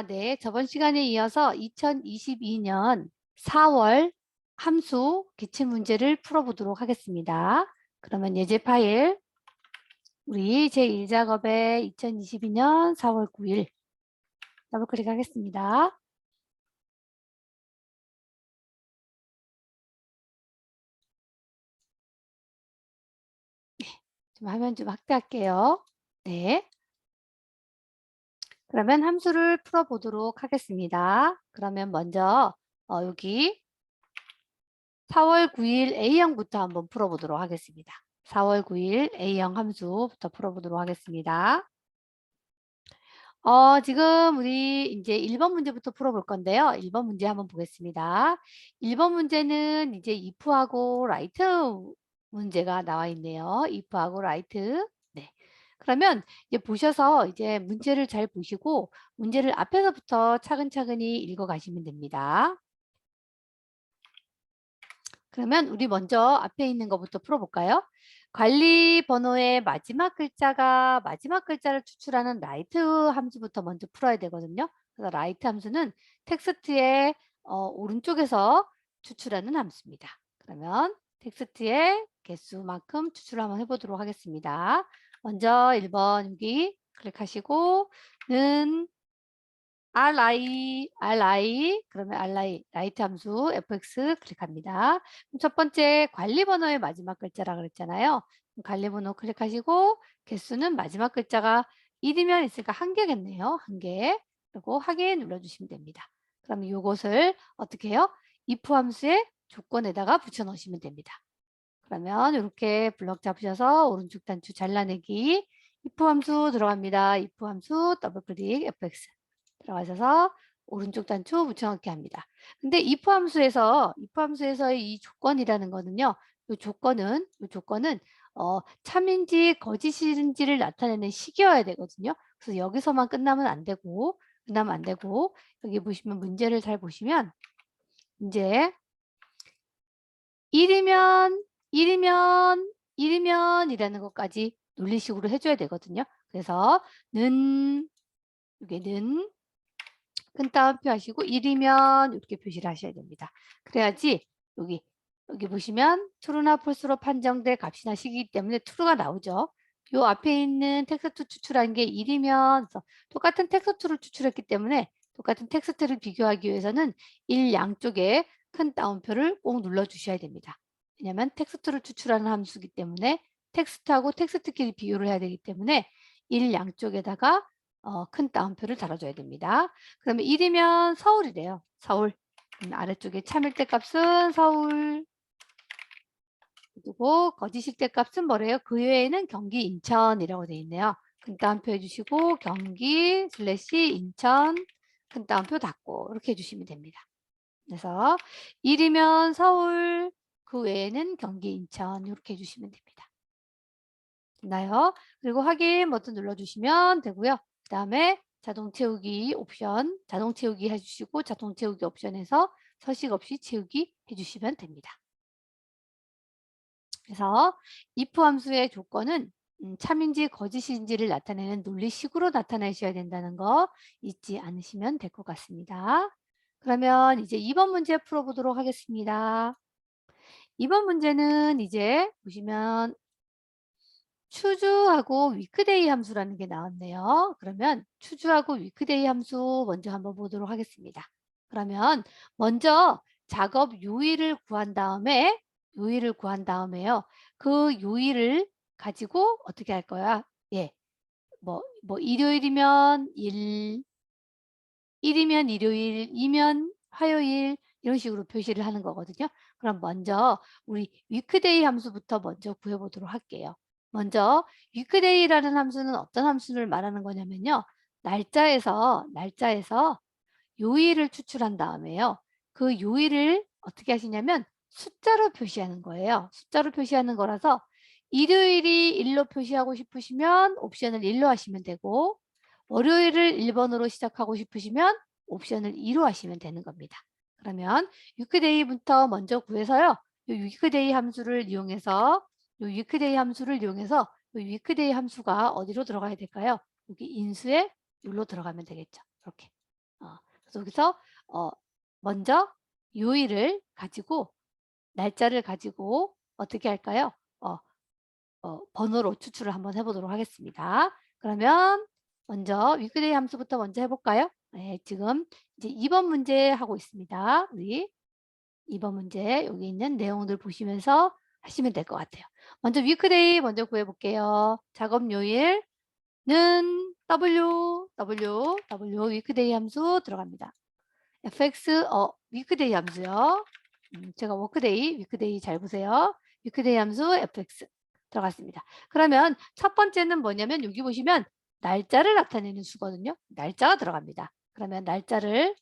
네. 저번 시간에 이어서 2022년 4월 함수 기출 문제를 풀어보도록 하겠습니다. 그러면 예제 파일, 우리 제1작업에 2022년 4월 9일 더블 클릭하겠습니다. 좀 화면 좀 확대할게요. 네. 그러면 함수를 풀어보도록 하겠습니다. 그러면 먼저 여기 4월 9일 A형부터 한번 풀어보도록 하겠습니다. 4월 9일 A형 함수부터 풀어보도록 하겠습니다. 지금 우리 이제 1번 문제부터 풀어볼 건데요. 1번 문제 한번 보겠습니다. 1번 문제는 이제 if하고 right 문제가 나와 있네요. if하고 right. 네. 그러면 이제 보셔서 이제 문제를 잘 보시고 문제를 앞에서부터 차근차근히 읽어 가시면 됩니다. 그러면 우리 먼저 앞에 있는 것부터 풀어볼까요? 관리 번호의 마지막 글자가 마지막 글자를 추출하는 라이트 함수부터 먼저 풀어야 되거든요. 그래서 라이트 함수는 텍스트의 오른쪽에서 추출하는 함수입니다. 그러면 텍스트의 개수만큼 추출 한번 해보도록 하겠습니다. 먼저 1번 여기 클릭하시고 는 RI 그러면 RI 라이트 함수 fx 클릭합니다. 그럼 첫 번째 관리 번호의 마지막 글자라 그랬잖아요. 그럼 관리 번호 클릭하시고 개수는 마지막 글자가 1이면 있으니까 1개겠네요. 1개. 그리고 확인 눌러주시면 됩니다. 그럼 이것을 어떻게 해요? if 함수의 조건에다가 붙여 넣으시면 됩니다. 그러면 이렇게 블럭 잡으셔서 오른쪽 단추 잘라내기 if 함수 들어갑니다. if 함수 더블 클릭 fx 들어가셔서 오른쪽 단추 붙여넣기 합니다. 근데 if 함수에서의 이 조건이라는 거는요. 이 조건은 참인지 거짓인지를 나타내는 식이어야 되거든요. 그래서 여기서만 끝나면 안 되고 여기 보시면 문제를 잘 보시면 이제 1이면 1이면 1이면 이라는 것까지 논리식으로 해줘야 되거든요. 그래서 는 이게 는 큰 따옴표 하시고 1이면 이렇게 표시를 하셔야 됩니다. 그래야지 여기 보시면 true나 false로 판정될 값이나 식이기 때문에 true가 나오죠. 요 앞에 있는 텍스트 추출한 게 1이면 똑같은 텍스트를 추출했기 때문에 똑같은 텍스트를 비교하기 위해서는 1 양쪽에 큰 따옴표를 꼭 눌러 주셔야 됩니다. 왜냐하면 텍스트를 추출하는 함수이기 때문에 텍스트하고 텍스트끼리 비교를 해야 되기 때문에 1 양쪽에다가 큰 따옴표를 달아줘야 됩니다. 그러면 1이면 서울이래요. 서울. 아래쪽에 참일대 값은 서울. 그리고 거짓일 대 값은 뭐래요? 그 외에는 경기, 인천이라고 되어 있네요. 큰 따옴표 해주시고 경기 슬래시 인천 큰 따옴표 닫고 이렇게 해주시면 됩니다. 그래서 1이면 서울, 그 외에는 경기, 인천 이렇게 해주시면 됩니다. 됐나요? 그리고 확인 버튼 눌러주시면 되고요. 그 다음에 자동 채우기 옵션, 자동 채우기 해주시고 자동 채우기 옵션에서 서식 없이 채우기 해주시면 됩니다. 그래서 if 함수의 조건은 참인지 거짓인지를 나타내는 논리식으로 나타내셔야 된다는 거 잊지 않으시면 될 것 같습니다. 그러면 이제 2번 문제 풀어보도록 하겠습니다. 2번 문제는 이제 보시면 추주하고 위크데이 함수라는 게 나왔네요. 그러면 추주하고 위크데이 함수 먼저 한번 보도록 하겠습니다. 그러면 먼저 작업 요일을 구한 다음에요. 그 요일을 가지고 어떻게 할 거야? 예. 일요일이면 일이면 일요일, 이면 화요일 이런 식으로 표시를 하는 거거든요. 그럼 먼저 우리 위크데이 함수부터 먼저 구해 보도록 할게요. 먼저 위크데이라는 함수는 어떤 함수를 말하는 거냐면요. 날짜에서 요일을 추출한 다음에요. 그 요일을 어떻게 하시냐면 숫자로 표시하는 거예요. 숫자로 표시하는 거라서 일요일이 1로 표시하고 싶으시면 옵션을 1로 하시면 되고 월요일을 1번으로 시작하고 싶으시면 옵션을 2로 하시면 되는 겁니다. 그러면 위크데이부터 먼저 구해서요. 이 위크데이 함수를 이용해서 이 위크데이 함수가 어디로 들어가야 될까요? 여기 인수에 여기로 들어가면 되겠죠. 이렇게. 그래서 여기서 먼저 요일을 가지고 날짜를 가지고 어떻게 할까요? 어 번호로 추출을 한번 해 보도록 하겠습니다. 그러면 먼저 위크데이 함수부터 먼저 해 볼까요? 네, 지금 이제 2번 문제 하고 있습니다. 우리 2번 문제 여기 있는 내용들 보시면서 하시면 될 것 같아요. 먼저 위크데이 먼저 구해 볼게요. 작업 요일은 w 위크데이 함수 들어갑니다. fx 위크데이 함수요. 제가 워크데이, 위크데이 잘 보세요. 위크데이 함수 fx 들어갔습니다. 그러면 첫 번째는 뭐냐면 여기 보시면 날짜를 나타내는 수거든요. 날짜가 들어갑니다. 그러면 날짜를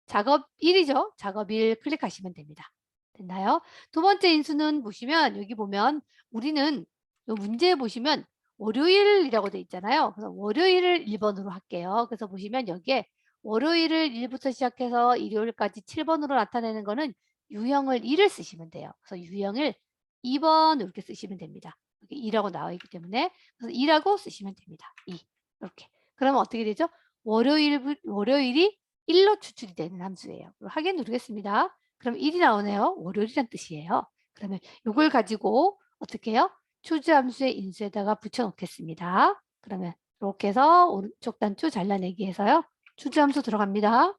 작업일이죠. 작업일 클릭하시면 됩니다. 됐나요? 두 번째 인수는 보시면 여기 보면 우리는 요 문제에 보시면 월요일이라고 돼 있잖아요. 그래서 월요일을 1번으로 할게요. 그래서 보시면 여기에 월요일을 1부터 시작해서 일요일까지 7번으로 나타내는 거는 유형을 2를 쓰시면 돼요. 그래서 유형을 2번 이렇게 쓰시면 됩니다. 여기 2라고 나와 있기 때문에 그래서 2라고 쓰시면 됩니다. 2 이렇게. 그러면 어떻게 되죠? 월요일이 1로 추출이 되는 함수예요. 확인 누르겠습니다. 그럼 1이 나오네요. 월요일이란 뜻이에요. 그러면 이걸 가지고 어떻게 해요? 초주 함수의 인수에다가 붙여 놓겠습니다. 그러면 이렇게 해서 오른쪽 단추 잘라내기 해서요. 초주 함수 들어갑니다.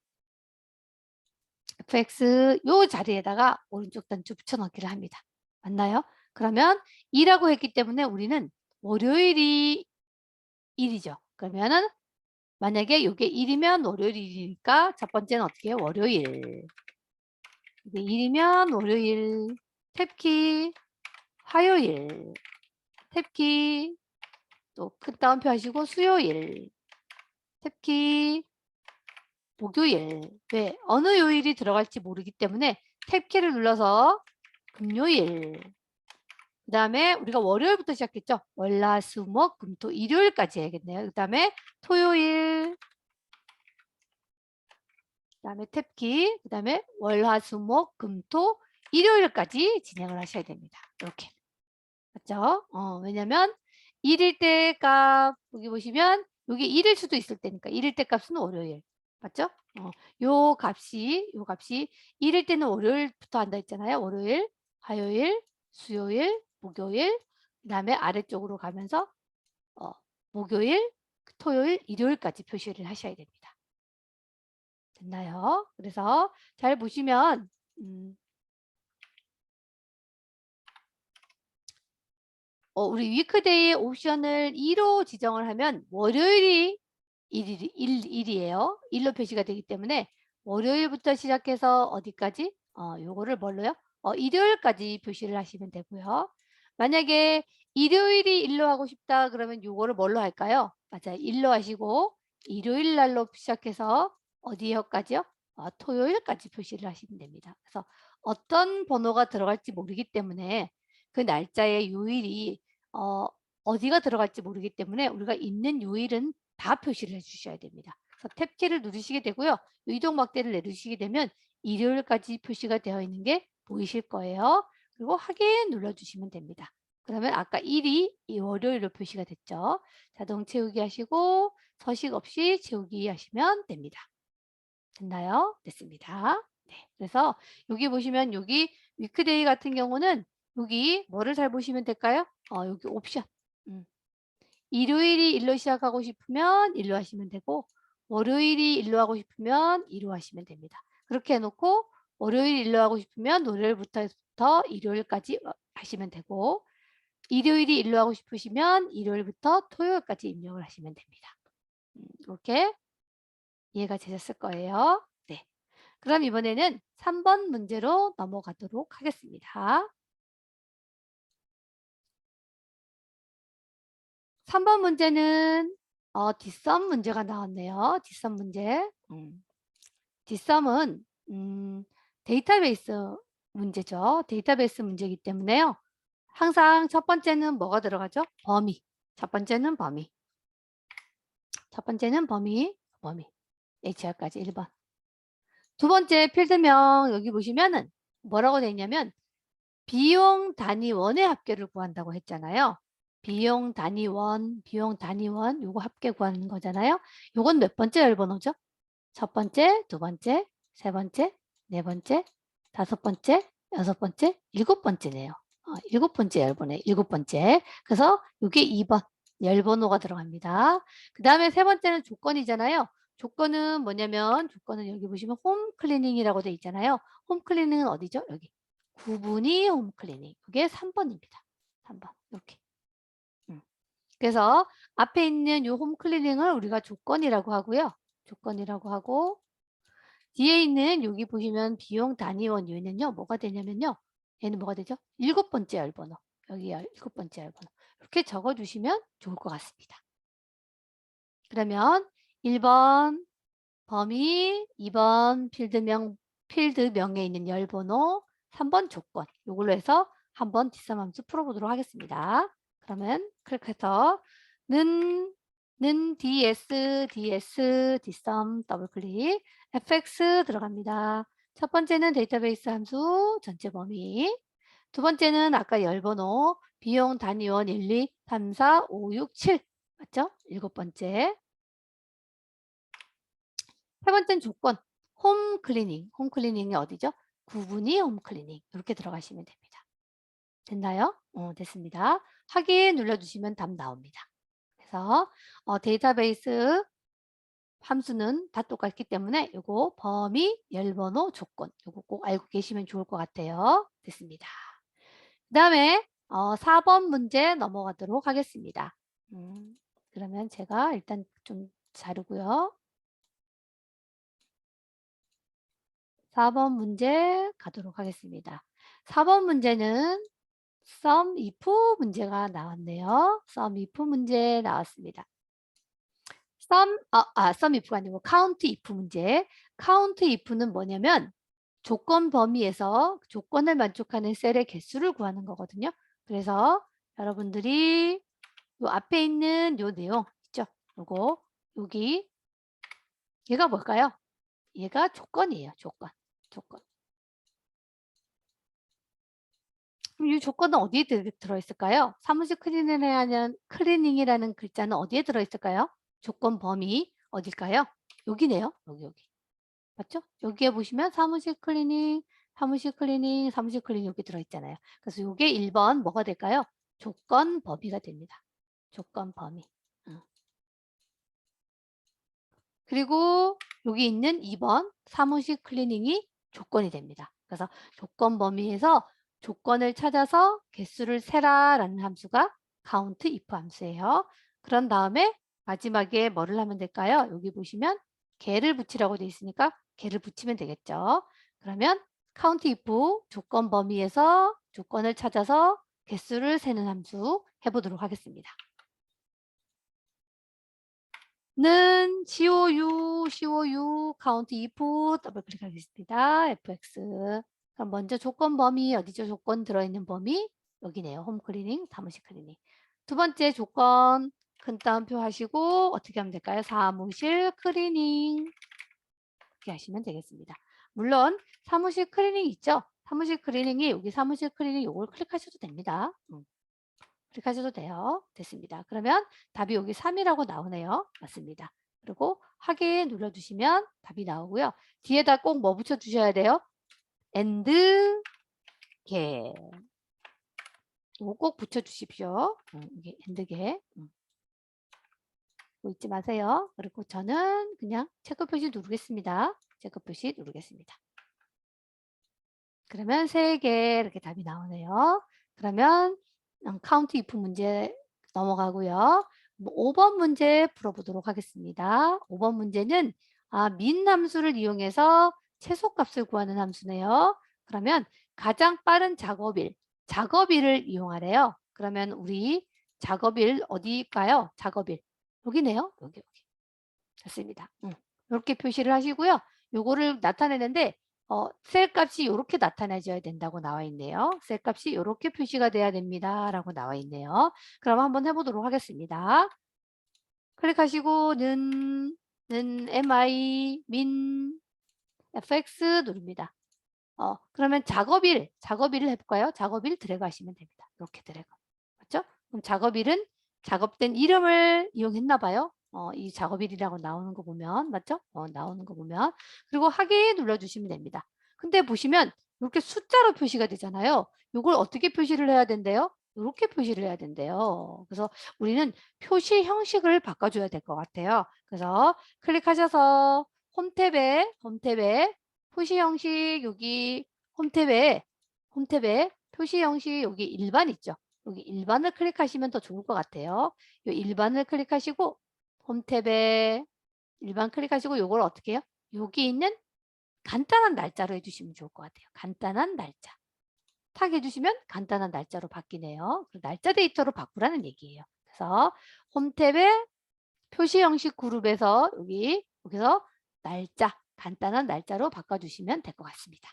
fx 요 자리에다가 오른쪽 단추 붙여 넣기를 합니다. 맞나요? 그러면 2라고 했기 때문에 우리는 월요일이 1이죠. 그러면은 만약에 요게 1이면 월요일이니까 첫 번째는 어떻게 해요? 월요일. 이게 1이면 월요일. 탭키 화요일. 탭키 또 큰 따옴표 하시고 수요일. 탭키 목요일. 왜? 어느 요일이 들어갈지 모르기 때문에 탭키를 눌러서 금요일. 그다음에 우리가 월요일부터 시작했죠. 월화수목금토 일요일까지 해야겠네요. 그다음에 토요일. 그다음에 탭키, 그다음에 월화수목금토 일요일까지 진행을 하셔야 됩니다. 이렇게. 맞죠? 왜냐면 1일 때 값 여기 보시면 여기 1일 수도 있을 때니까 1일 때 값은 월요일. 맞죠? 요 값이 1일 때는 월요일부터 한다 했잖아요. 월요일, 화요일, 수요일, 목요일, 그다음에 아래쪽으로 가면서 어 목요일, 토요일, 일요일까지 표시를 하셔야 됩니다. 됐나요? 그래서 잘 보시면 우리 위크데이 옵션을 2로 지정을 하면 월요일이 1이에요. 1로 표시가 되기 때문에 월요일부터 시작해서 어디까지? 요거를 뭘로요? 일요일까지 표시를 하시면 되고요. 만약에 일요일이 1로 하고 싶다 그러면 요거를 뭘로 할까요? 맞아요. 1로 하시고 일요일 날로 시작해서 어디에까지요? 토요일까지 표시를 하시면 됩니다. 그래서 어떤 번호가 들어갈지 모르기 때문에 그 날짜의 요일이 어 어디가 들어갈지 모르기 때문에 우리가 있는 요일은 다 표시를 해 주셔야 됩니다. 그래서 탭키를 누르시게 되고요. 이동 막대를 내리시게 되면 일요일까지 표시가 되어 있는 게 보이실 거예요. 그리고 확인 눌러 주시면 됩니다. 그러면 아까 1이 이 월요일로 표시가 됐죠. 자동 채우기 하시고 서식 없이 채우기 하시면 됩니다. 됐나요? 됐습니다. 네. 그래서 여기 보시면 여기 위크데이 같은 경우는 여기 뭐를 잘 보시면 될까요? 여기 옵션. 음. 일요일이 일로 시작하고 싶으면 일로 하시면 되고 월요일이 일로 하고 싶으면 일로 하시면 됩니다. 그렇게 해 놓고 월요일 일로 하고 싶으면 월요일부터 일요일까지 하시면 되고 일요일이 일로 하고 싶으시면 일요일부터 토요일까지 입력을 하시면 됩니다. 이렇게 이해가 되셨을 거예요. 네. 그럼 이번에는 3번 문제로 넘어가도록 하겠습니다. 3번 문제는 뒷섬 문제가 나왔네요. 뒷섬 문제. 뒷섬은 데이터베이스 문제죠. 데이터베이스 문제이기 때문에요. 항상 첫 번째는 뭐가 들어가죠? 범위. 첫 번째는 범위. 첫 번째는 범위. HR까지 1번. 두 번째 필드명 여기 보시면은 뭐라고 돼 있냐면 비용 단위원의 합계를 구한다고 했잖아요. 비용 단위원 요거 합계 구하는 거잖아요. 요건 몇 번째 열번호죠? 첫 번째, 두 번째, 세 번째, 네 번째, 다섯 번째, 여섯 번째, 일곱 번째네요. 일곱 번째 열번에 일곱 번째. 그래서 이게 2번 열번호가 들어갑니다. 그 다음에 세 번째는 조건이잖아요. 조건은 뭐냐면 조건은 여기 보시면 홈 클리닝이라고 돼 있잖아요. 홈 클리닝은 어디죠? 여기. 구분이 홈 클리닝. 그게 3번입니다. 3번. 이렇게. 그래서 앞에 있는 요 홈 클리닝을 우리가 조건이라고 하고요. 조건이라고 하고 뒤에 있는 여기 보시면 비용 단위원 유는요. 뭐가 되냐면요. 얘는 뭐가 되죠? 일곱 번째 열번호. 여기 일곱 번째 열번호. 이렇게 적어주시면 좋을 것 같습니다. 그러면 1번 범위, 2번 필드명에 있는 열번호, 3번 조건. 이걸로 해서 한번 뒷섬 함수 풀어보도록 하겠습니다. 그러면 클릭해서 는 ds 뒷섬 더블클릭 fx 들어갑니다. 첫 번째는 데이터베이스 함수 전체 범위, 두 번째는 아까 열번호 비용 단위원 1, 2, 3, 4, 5, 6, 7 맞죠? 일곱 번째. 세 번째는 조건. 홈 클리닝. 홈 클리닝이 어디죠? 구분이 홈 클리닝. 이렇게 들어가시면 됩니다. 됐나요? 됐습니다. 확인 눌러주시면 답 나옵니다. 그래서 데이터베이스 함수는 다 똑같기 때문에 요거 범위, 열번호, 조건 요거 꼭 알고 계시면 좋을 것 같아요. 됐습니다. 그 다음에 4번 문제 넘어가도록 하겠습니다. 그러면 제가 일단 좀 자르고요. 4번 문제 가도록 하겠습니다. 4번 문제는 sum if 문제가 나왔네요. sum if 문제 나왔습니다. sum if가 아니고 count if 문제. count if는 뭐냐면 조건 범위에서 조건을 만족하는 셀의 개수를 구하는 거거든요. 그래서 여러분들이 요 앞에 있는 요 내용 있죠? 요거 여기 얘가 뭘까요? 얘가 조건이에요. 조건. 조건. 그럼 이 조건은 어디에 들어있을까요? 사무실 클리닝이라는 글자는 어디에 들어있을까요? 조건 범위 어딜까요? 여기네요. 여기. 맞죠? 여기에 보시면 사무실 클리닝, 사무실 클리닝, 사무실 클리닝 여기 들어있잖아요. 그래서 이게 1번 뭐가 될까요? 조건 범위가 됩니다. 조건 범위. 그리고 여기 있는 2번 사무실 클리닝이 조건이 됩니다. 그래서 조건 범위에서 조건을 찾아서 개수를 세라라는 함수가 count if 함수예요. 그런 다음에 마지막에 뭐를 하면 될까요? 여기 보시면 개를 붙이라고 되어 있으니까 개를 붙이면 되겠죠. 그러면 count if 조건 범위에서 조건을 찾아서 개수를 세는 함수 해보도록 하겠습니다. 는 COU count if 더블 클릭하겠습니다. fx. 그럼 먼저 조건 범위 어디죠? 조건 들어있는 범위 여기네요. 홈 클리닝, 사무실 클리닝. 두 번째 조건 큰 따옴표 하시고 어떻게 하면 될까요? 사무실 클리닝 이렇게 하시면 되겠습니다. 물론 사무실 클리닝 있죠? 사무실 클리닝이 여기 사무실 클리닝 이걸 클릭하셔도 됩니다. 클릭하셔도 돼요. 됐습니다. 그러면 답이 여기 3이라고 나오네요. 맞습니다. 그리고 확인 눌러주시면 답이 나오고요. 뒤에다 꼭 뭐 붙여주셔야 돼요? and 개. 이거 꼭 붙여주십시오. 이게 and 개. 이거 잊지 마세요. 그리고 저는 그냥 체크 표시 누르겠습니다. 체크 표시 누르겠습니다. 그러면 3개 이렇게 답이 나오네요. 그러면 카운트 if 문제 넘어가고요. 5번 문제 풀어보도록 하겠습니다. 5번 문제는 min 함수를 이용해서 최소값을 구하는 함수네요. 그러면 가장 빠른 작업일을 이용하래요. 그러면 우리 작업일 어디일까요? 작업일 여기네요. 여기. 됐습니다. 이렇게 표시를 하시고요. 요거를 나타내는데 셀 값이 이렇게 나타나줘야 된다고 나와 있네요. 셀 값이 이렇게 표시가 돼야 됩니다. 라고 나와 있네요. 그럼 한번 해보도록 하겠습니다. 클릭하시고 는 mi min fx 누릅니다. 그러면 작업일을 해볼까요? 작업일 드래그 하시면 됩니다. 이렇게 드래그. 맞죠? 그럼 작업일은 작업된 이름을 이용했나 봐요. 이 작업일이라고 나오는 거 보면 맞죠? 나오는 거 보면 그리고 확인 눌러주시면 됩니다. 근데 보시면 이렇게 숫자로 표시가 되잖아요. 요걸 어떻게 표시를 해야 된대요? 요렇게 표시를 해야 된대요. 그래서 우리는 표시 형식을 바꿔줘야 될 것 같아요. 그래서 클릭하셔서 홈탭에 표시 형식 여기 홈탭에 표시 형식 여기 일반 있죠? 여기 일반을 클릭하시면 더 좋을 것 같아요. 요 일반을 클릭하시고 홈탭에 일반 클릭하시고 요걸 어떻게 해요? 여기 있는 간단한 날짜로 해주시면 좋을 것 같아요. 간단한 날짜. 탁 해주시면 간단한 날짜로 바뀌네요. 날짜 데이터로 바꾸라는 얘기예요. 그래서 홈탭에 표시 형식 그룹에서 여기서 날짜, 간단한 날짜로 바꿔주시면 될 것 같습니다.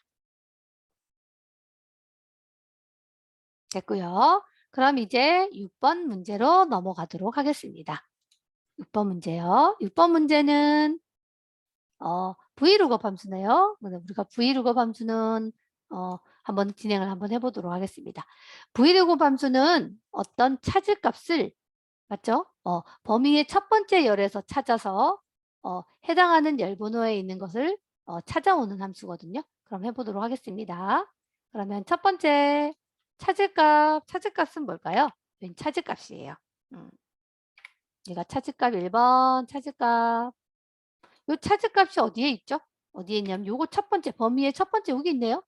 됐고요. 그럼 이제 6번 문제로 넘어가도록 하겠습니다. 6번 문제요. 6번 문제는 브이로그 함수네요. 우리가 브이로그 함수는 한번 진행을 한번 해보도록 하겠습니다. 브이로그 함수는 어떤 찾을 값을 맞죠? 범위의 첫 번째 열에서 찾아서 해당하는 열 번호에 있는 것을 찾아오는 함수거든요. 그럼 해보도록 하겠습니다. 그러면 첫 번째 찾을 값은 뭘까요? 찾을 값이에요. 얘가 찾을 값 1번 찾을 값. 요 찾을 값이 어디에 있죠? 어디에 있냐면 요거 첫 번째 범위의 첫 번째 여기 있네요.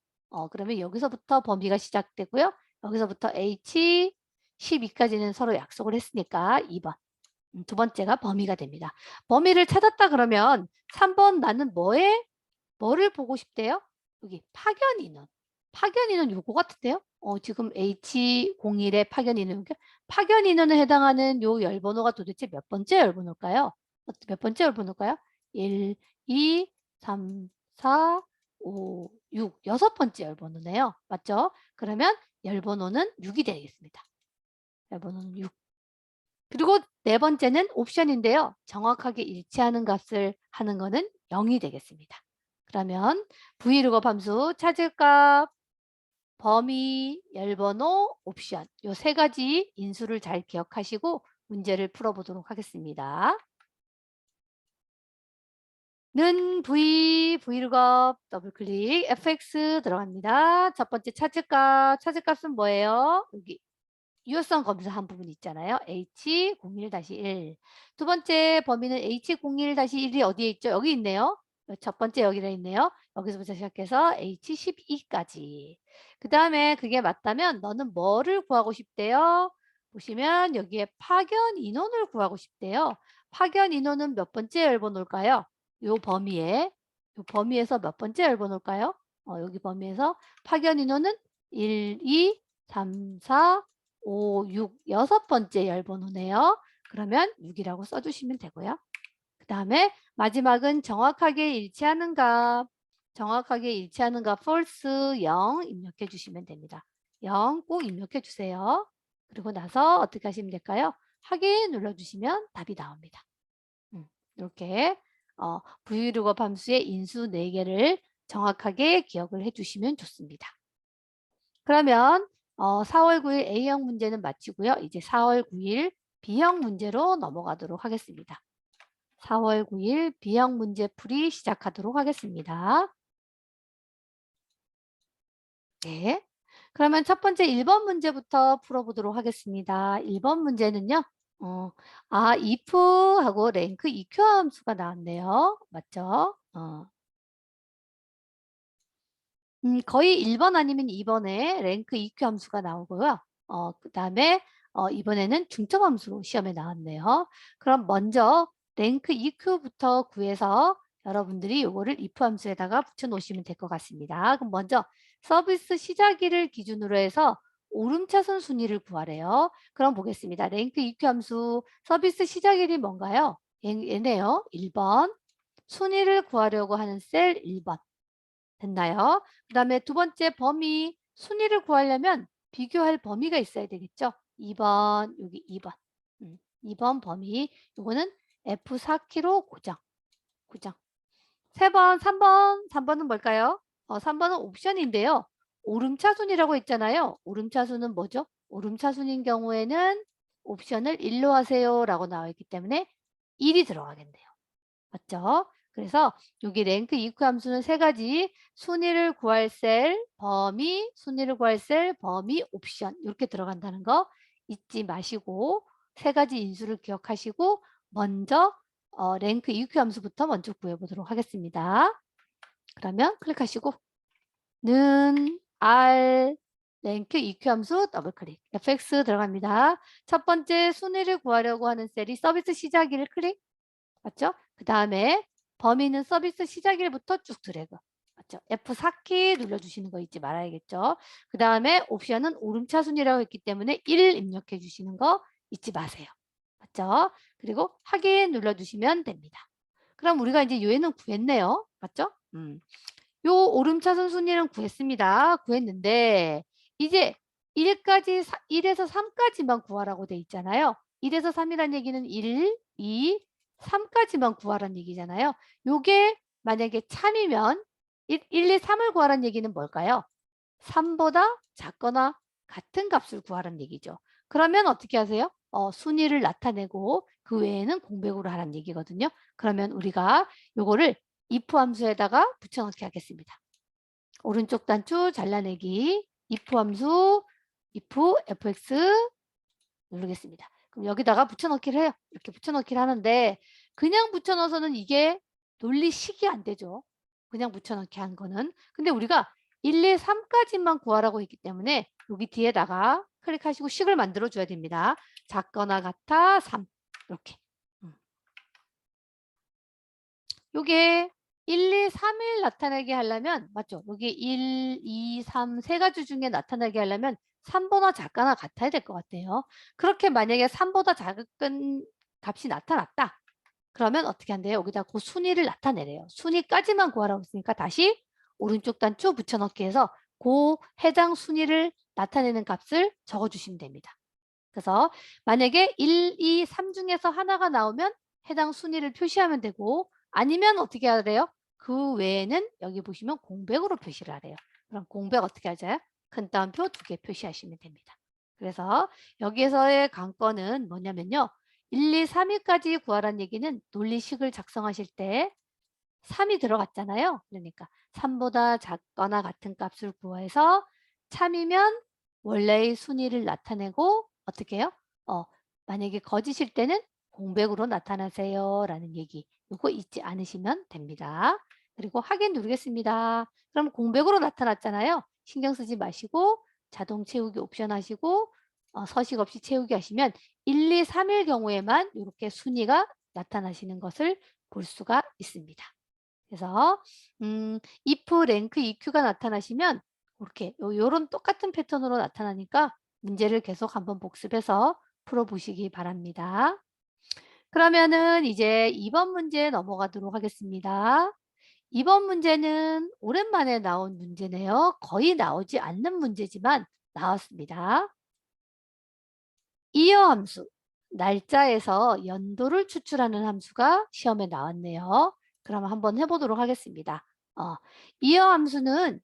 그러면 여기서부터 범위가 시작되고요. 여기서부터 H 12까지는 서로 약속을 했으니까 2번. 두 번째가 범위가 됩니다. 범위를 찾았다 그러면 3번 나는 뭐를 보고 싶대요? 여기 파견 인원. 파견 인원 요거 같은데요? 지금 H01의 파견 인원. 파견 인원에 해당하는 요 열번호가 도대체 몇 번째 열번호일까요? 몇 번째 열번호일까요? 1, 2, 3, 4, 5, 6. 여섯 번째 열번호네요. 맞죠? 그러면 열번호는 6이 되겠습니다. 열번호는 6. 그리고 네 번째는 옵션인데요. 정확하게 일치하는 값을 하는 거는 0이 되겠습니다. 그러면 브이로그 함수 찾을 값, 범위, 열번호, 옵션 요 세 가지 인수를 잘 기억하시고 문제를 풀어보도록 하겠습니다. 는 브이로그 더블클릭 fx 들어갑니다. 첫 번째 찾을 값은 뭐예요? 여기 유효성 검사한 부분 있잖아요. H01-1. 두 번째 범위는 H01-1이 어디에 있죠? 여기 있네요. 첫 번째 여기에 있네요. 여기서부터 시작해서 H12까지. 그 다음에 그게 맞다면 너는 뭐를 구하고 싶대요? 보시면 여기에 파견 인원을 구하고 싶대요. 파견 인원은 몇 번째 열번호일까요? 요 범위에서 몇 번째 열번호일까요? 여기 범위에서 파견 인원은 1, 2, 3, 4, 5, 6, 여섯 번째 열번호네요. 그러면 6이라고 써주시면 되고요. 그 다음에 마지막은 정확하게 일치하는 값 false 0 입력해 주시면 됩니다. 0 꼭 입력해 주세요. 그리고 나서 어떻게 하시면 될까요? 확인 눌러주시면 답이 나옵니다. 이렇게 브이로그 함수의 인수 4개를 정확하게 기억을 해주시면 좋습니다. 그러면 4월 9일 A형 문제는 마치고요. 이제 4월 9일 B형 문제로 넘어가도록 하겠습니다. 4월 9일 B형 문제 풀이 시작하도록 하겠습니다. 네. 그러면 첫 번째 1번 문제부터 풀어보도록 하겠습니다. 1번 문제는요. if하고 랭크 EQ 함수가 나왔네요. 맞죠? 거의 1번 아니면 2번에 랭크 EQ 함수가 나오고요. 그 다음에 이번에는 중점 함수로 시험에 나왔네요. 그럼 먼저 랭크 EQ부터 구해서 여러분들이 요거를 if 함수에다가 붙여 놓으시면 될 것 같습니다. 그럼 먼저 서비스 시작일을 기준으로 해서 오름차순 순위를 구하래요. 그럼 보겠습니다. 랭크 EQ 함수 서비스 시작일이 뭔가요? 얘네요. 1번. 순위를 구하려고 하는 셀 1번. 됐나요? 그 다음에 두 번째 범위 순위를 구하려면 비교할 범위가 있어야 되겠죠? 2번 여기 2번 2번 범위 요거는 F4키로 고정 3번 3번은 뭘까요? 3번은 옵션인데요. 오름차순이라고 했잖아요. 오름차순은 뭐죠? 오름차순인 경우에는 옵션을 1로 하세요 라고 나와 있기 때문에 1이 들어가겠네요. 맞죠? 그래서 여기 랭크 EQ 함수는 세 가지 순위를 구할 셀, 범위, 순위를 구할 셀, 범위, 옵션 이렇게 들어간다는 거 잊지 마시고 세 가지 인수를 기억하시고 먼저 랭크 EQ 함수부터 먼저 구해보도록 하겠습니다. 그러면 클릭하시고 는 R 랭크 EQ 함수 더블클릭 fx 들어갑니다. 첫 번째 순위를 구하려고 하는 셀이 서비스 시작일을 클릭 맞죠? 그 다음에 범위는 서비스 시작일부터 쭉 드래그 맞죠? F4키 눌러주시는 거 잊지 말아야겠죠? 그 다음에 옵션은 오름차순이라고 했기 때문에 1 입력해 주시는 거 잊지 마세요. 맞죠? 그리고 확인 눌러주시면 됩니다. 그럼 우리가 이제 요에는 구했네요. 맞죠? 요 오름차순 순위는 구했습니다. 구했는데 이제 1에서 3까지만 구하라고 돼 있잖아요. 1에서 3이란 얘기는 1, 2, 3까지만 구하라는 얘기잖아요. 요게 만약에 참이면 1, 2, 3을 구하라는 얘기는 뭘까요? 3보다 작거나 같은 값을 구하라는 얘기죠. 그러면 어떻게 하세요? 순위를 나타내고 그 외에는 공백으로 하라는 얘기거든요. 그러면 우리가 요거를 if 함수에다가 붙여넣기 하겠습니다. 오른쪽 단추 잘라내기 if 함수 if fx 누르겠습니다. 그럼 여기다가 붙여넣기를 해요. 이렇게 붙여넣기를 하는데 그냥 붙여넣어서는 이게 논리식이 안 되죠. 그냥 붙여넣기 한 거는. 근데 우리가 1, 2, 3까지만 구하라고 했기 때문에 여기 뒤에다가 클릭하시고 식을 만들어 줘야 됩니다. 작거나 같아 3 이렇게. 요게 1, 2, 3일 나타나게 하려면 맞죠? 여기 1, 2, 3 세 가지 중에 나타나게 하려면 3보다 작거나 같아야 될 것 같아요. 그렇게 만약에 3보다 작은 값이 나타났다. 그러면 어떻게 한대요? 여기다 그 순위를 나타내래요. 순위까지만 구하라고 했으니까 다시 오른쪽 단추 붙여넣기 해서 그 해당 순위를 나타내는 값을 적어주시면 됩니다. 그래서 만약에 1, 2, 3 중에서 하나가 나오면 해당 순위를 표시하면 되고 아니면 어떻게 해야 돼요? 그 외에는 여기 보시면 공백으로 표시를 하래요. 그럼 공백 어떻게 하죠? 큰 따옴표 2개 표시하시면 됩니다. 그래서 여기에서의 관건은 뭐냐면요. 1, 2, 3위까지 구하라는 얘기는 논리식을 작성하실 때 3이 들어갔잖아요. 그러니까 3보다 작거나 같은 값을 구해서 참이면 원래의 순위를 나타내고 어떻게 해요? 만약에 거짓일 때는 공백으로 나타나세요 라는 얘기 이거 잊지 않으시면 됩니다. 그리고 확인 누르겠습니다. 그럼 공백으로 나타났잖아요. 신경 쓰지 마시고 자동 채우기 옵션 하시고 서식 없이 채우기 하시면 1, 2, 3일 경우에만 이렇게 순위가 나타나시는 것을 볼 수가 있습니다. 그래서 if 랭크 EQ가 나타나시면 이렇게 요런 똑같은 패턴으로 나타나니까 문제를 계속 한번 복습해서 풀어보시기 바랍니다. 그러면은 이제 2번 문제 넘어가도록 하겠습니다. 2번 문제는 오랜만에 나온 문제네요. 거의 나오지 않는 문제지만 나왔습니다. 이어 함수, 날짜에서 연도를 추출하는 함수가 시험에 나왔네요. 그럼 한번 해보도록 하겠습니다. 이어 함수는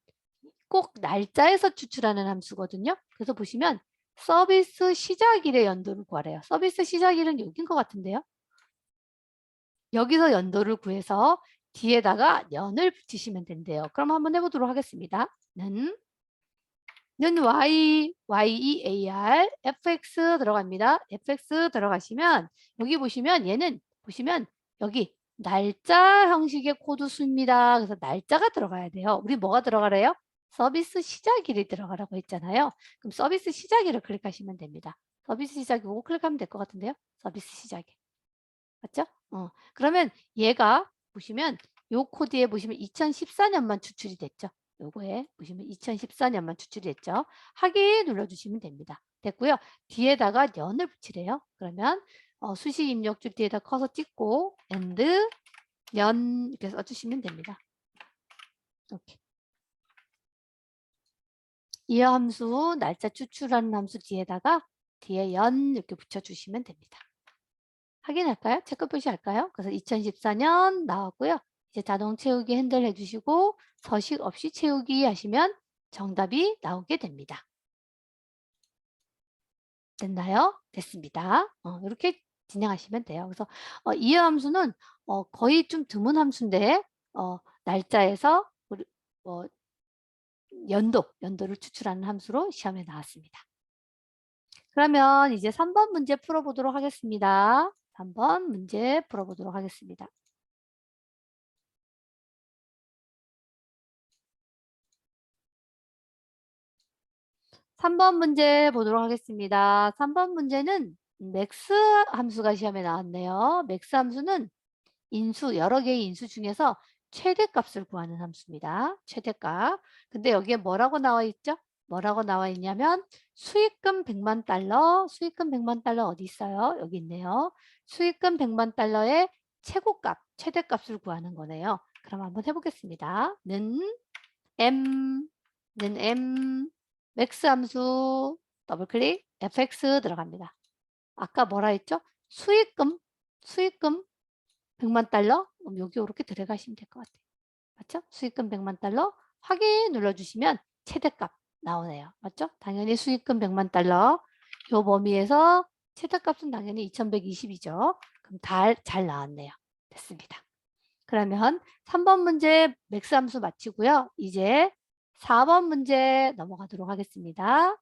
꼭 날짜에서 추출하는 함수거든요. 그래서 보시면 서비스 시작일의 연도를 구하래요. 서비스 시작일은 여긴 것 같은데요. 여기서 연도를 구해서 뒤에다가 년을 붙이시면 된대요. 그럼 한번 해보도록 하겠습니다. 는 year, fx 들어갑니다. fx 들어가시면 여기 보시면 얘는 보시면 여기 날짜 형식의 코드 수입니다. 그래서 날짜가 들어가야 돼요. 우리 뭐가 들어가래요? 서비스 시작일이 들어가라고 했잖아요. 그럼 서비스 시작일을 클릭하시면 됩니다. 서비스 시작일 이거 클릭하면 될 것 같은데요. 서비스 시작일. 맞죠? 그러면 얘가 보시면 요 코드에 보시면 2014년만 추출이 됐죠. 요거에 보시면 2014년만 추출이 됐죠. 확인 눌러주시면 됩니다. 됐고요. 뒤에다가 년을 붙이래요. 그러면 수식 입력줄 뒤에다 커서 찍고 and 년 이렇게 써주시면 됩니다. 이렇게. 이어 함수 날짜 추출하는 함수 뒤에다가 뒤에 연 이렇게 붙여주시면 됩니다. 확인할까요? 체크 표시할까요? 그래서 2014년 나왔고요. 이제 자동 채우기 핸들 해주시고 서식 없이 채우기 하시면 정답이 나오게 됩니다. 됐나요? 됐습니다. 이렇게 진행하시면 돼요. 그래서 이해 함수는 거의 좀 드문 함수인데 날짜에서 우리 뭐 연도를 추출하는 함수로 시험에 나왔습니다. 그러면 이제 3번 문제 풀어보도록 하겠습니다. 3번 문제 풀어보도록 하겠습니다. 3번 문제 보도록 하겠습니다. 3번 문제는 맥스 함수가 시험에 나왔네요. 맥스 함수는 여러 개의 인수 중에서 최대값을 구하는 함수입니다. 최대값. 근데 여기에 뭐라고 나와 있죠? 뭐라고 나와 있냐면 수익금 100만 달러, 수익금 100만 달러 어디 있어요? 여기 있네요. 수익금 100만 달러의 최고값, 최대값을 구하는 거네요. 그럼 한번 해보겠습니다. m, 맥스 함수 더블클릭 fx 들어갑니다. 아까 뭐라 했죠? 수익금 100만 달러? 그럼 여기 이렇게 들어가시면 될 것 같아요. 맞죠? 수익금 100만 달러 확인 눌러주시면 최대값 나오네요. 맞죠? 당연히 수익금 100만 달러 요 범위에서 최대값은 당연히 2120이죠. 그럼 잘 나왔네요. 됐습니다. 그러면 3번 문제 맥스 함수 마치고요. 이제 4번 문제 넘어가도록 하겠습니다.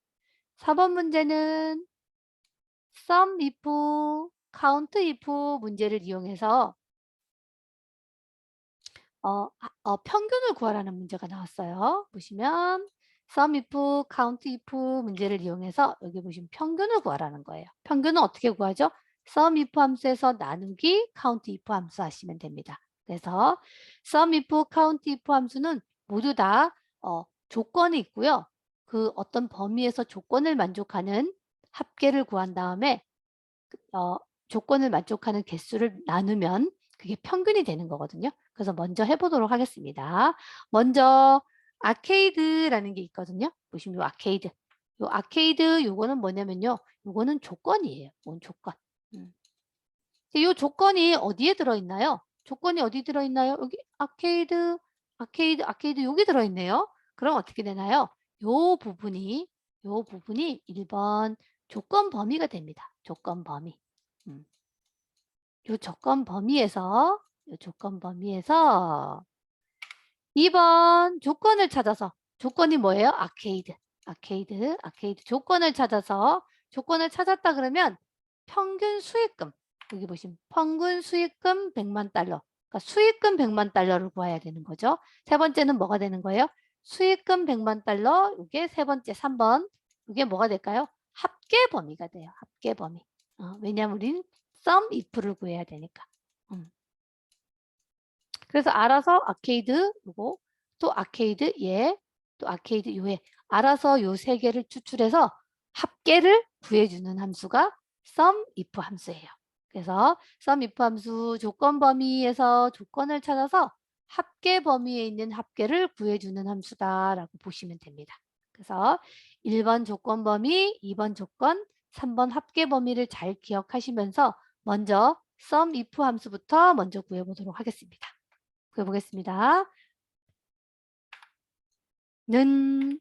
4번 문제는 sum if, count if 문제를 이용해서 평균을 구하라는 문제가 나왔어요. 보시면 sum if, count if 문제를 이용해서 여기 보시면 평균을 구하라는 거예요. 평균은 어떻게 구하죠? sum if 함수에서 나누기 count if 함수 하시면 됩니다. 그래서 sum if, count if 함수는 모두 다 조건이 있고요. 그 어떤 범위에서 조건을 만족하는 합계를 구한 다음에 조건을 만족하는 개수를 나누면 그게 평균이 되는 거거든요. 그래서 먼저 해보도록 하겠습니다. 먼저 아케이드라는 게 있거든요. 보시면 요 아케이드. 요 아케이드 요거는 뭐냐면요. 요거는 조건이에요. 뭔 조건. 요 조건이 어디에 들어있나요? 조건이 어디 들어있나요? 여기 아케이드 여기 들어있네요. 그럼 어떻게 되나요? 요 부분이 1번 조건 범위가 됩니다. 조건 범위. 음. 요 조건 범위에서 2번 조건을 찾아서 조건이 뭐예요? 아케이드 조건을 찾았다 그러면 평균 수익금 여기 보시면 평균 수익금 100만 달러 그러니까 수익금 100만 달러를 구해야 되는 거죠. 세 번째는 뭐가 되는 거예요? 수익금 100만 달러 이게 세 번째 3번 이게 뭐가 될까요? 합계 범위가 돼요. 합계 범위. 왜냐하면 우리는 sum if를 구해야 되니까. 그래서 알아서 아케이드 요거 또 아케이드 얘 또 아케이드 요에 알아서 요 세 개를 추출해서 합계를 구해주는 함수가 sum if 함수예요. 그래서 sum if 함수 조건 범위에서 조건을 찾아서 합계 범위에 있는 합계를 구해주는 함수다라고 보시면 됩니다. 그래서 1번 조건 범위, 2번 조건, 3번 합계 범위를 잘 기억하시면서 먼저 sum if 함수부터 먼저 구해보도록 하겠습니다. 구해보겠습니다. 는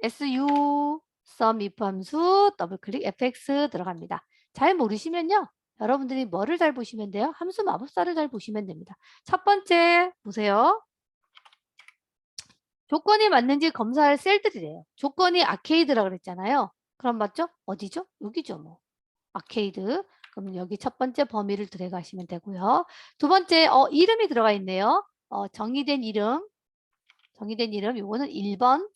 su sum if 함수 더블클릭 fx 들어갑니다. 잘 모르시면요. 여러분들이 뭐를 잘 보시면 돼요? 함수 마법사를 잘 보시면 됩니다. 첫 번째 보세요. 조건이 맞는지 검사할 셀들이래요. 조건이 아케이드라 그랬잖아요. 그럼 맞죠? 어디죠? 여기죠 뭐. 아케이드. 그럼 여기 첫 번째 범위를 들어가시면 되고요. 두 번째 이름이 들어가 있네요. 정의된 이름 요거는 1번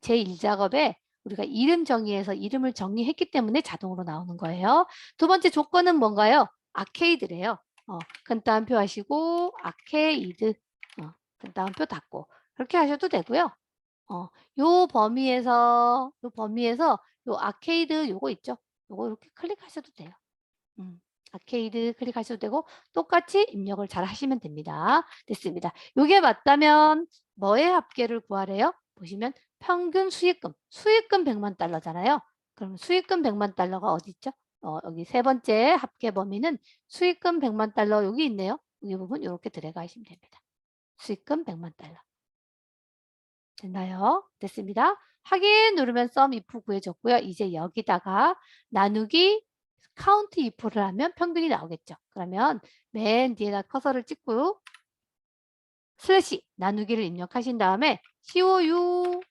제1작업에 우리가 이름 정의해서 이름을 정의했기 때문에 자동으로 나오는 거예요. 두 번째 조건은 뭔가요? 아케이드래요. 큰 따옴표 하시고 아케이드 큰 따옴표 닫고 그렇게 하셔도 되고요. 요 범위에서 요 아케이드 요거 있죠? 요거 이렇게 클릭하셔도 돼요. 아케이드 클릭하셔도 되고 똑같이 입력을 잘 하시면 됩니다. 됐습니다. 요게 맞다면 뭐의 합계를 구하래요? 보시면 평균 수익금 100만 달러잖아요. 그럼 수익금 100만 달러가 어디 있죠? 여기 세 번째 합계 범위는 수익금 100만 달러 여기 있네요. 이 부분 이렇게 들어가시면 됩니다. 수익금 100만 달러. 됐나요? 됐습니다. 확인 누르면 sum if 구해졌고요. 이제 여기다가 나누기 count if를 하면 평균이 나오겠죠. 그러면 맨 뒤에다 커서를 찍고 슬래시 나누기를 입력하신 다음에 COU,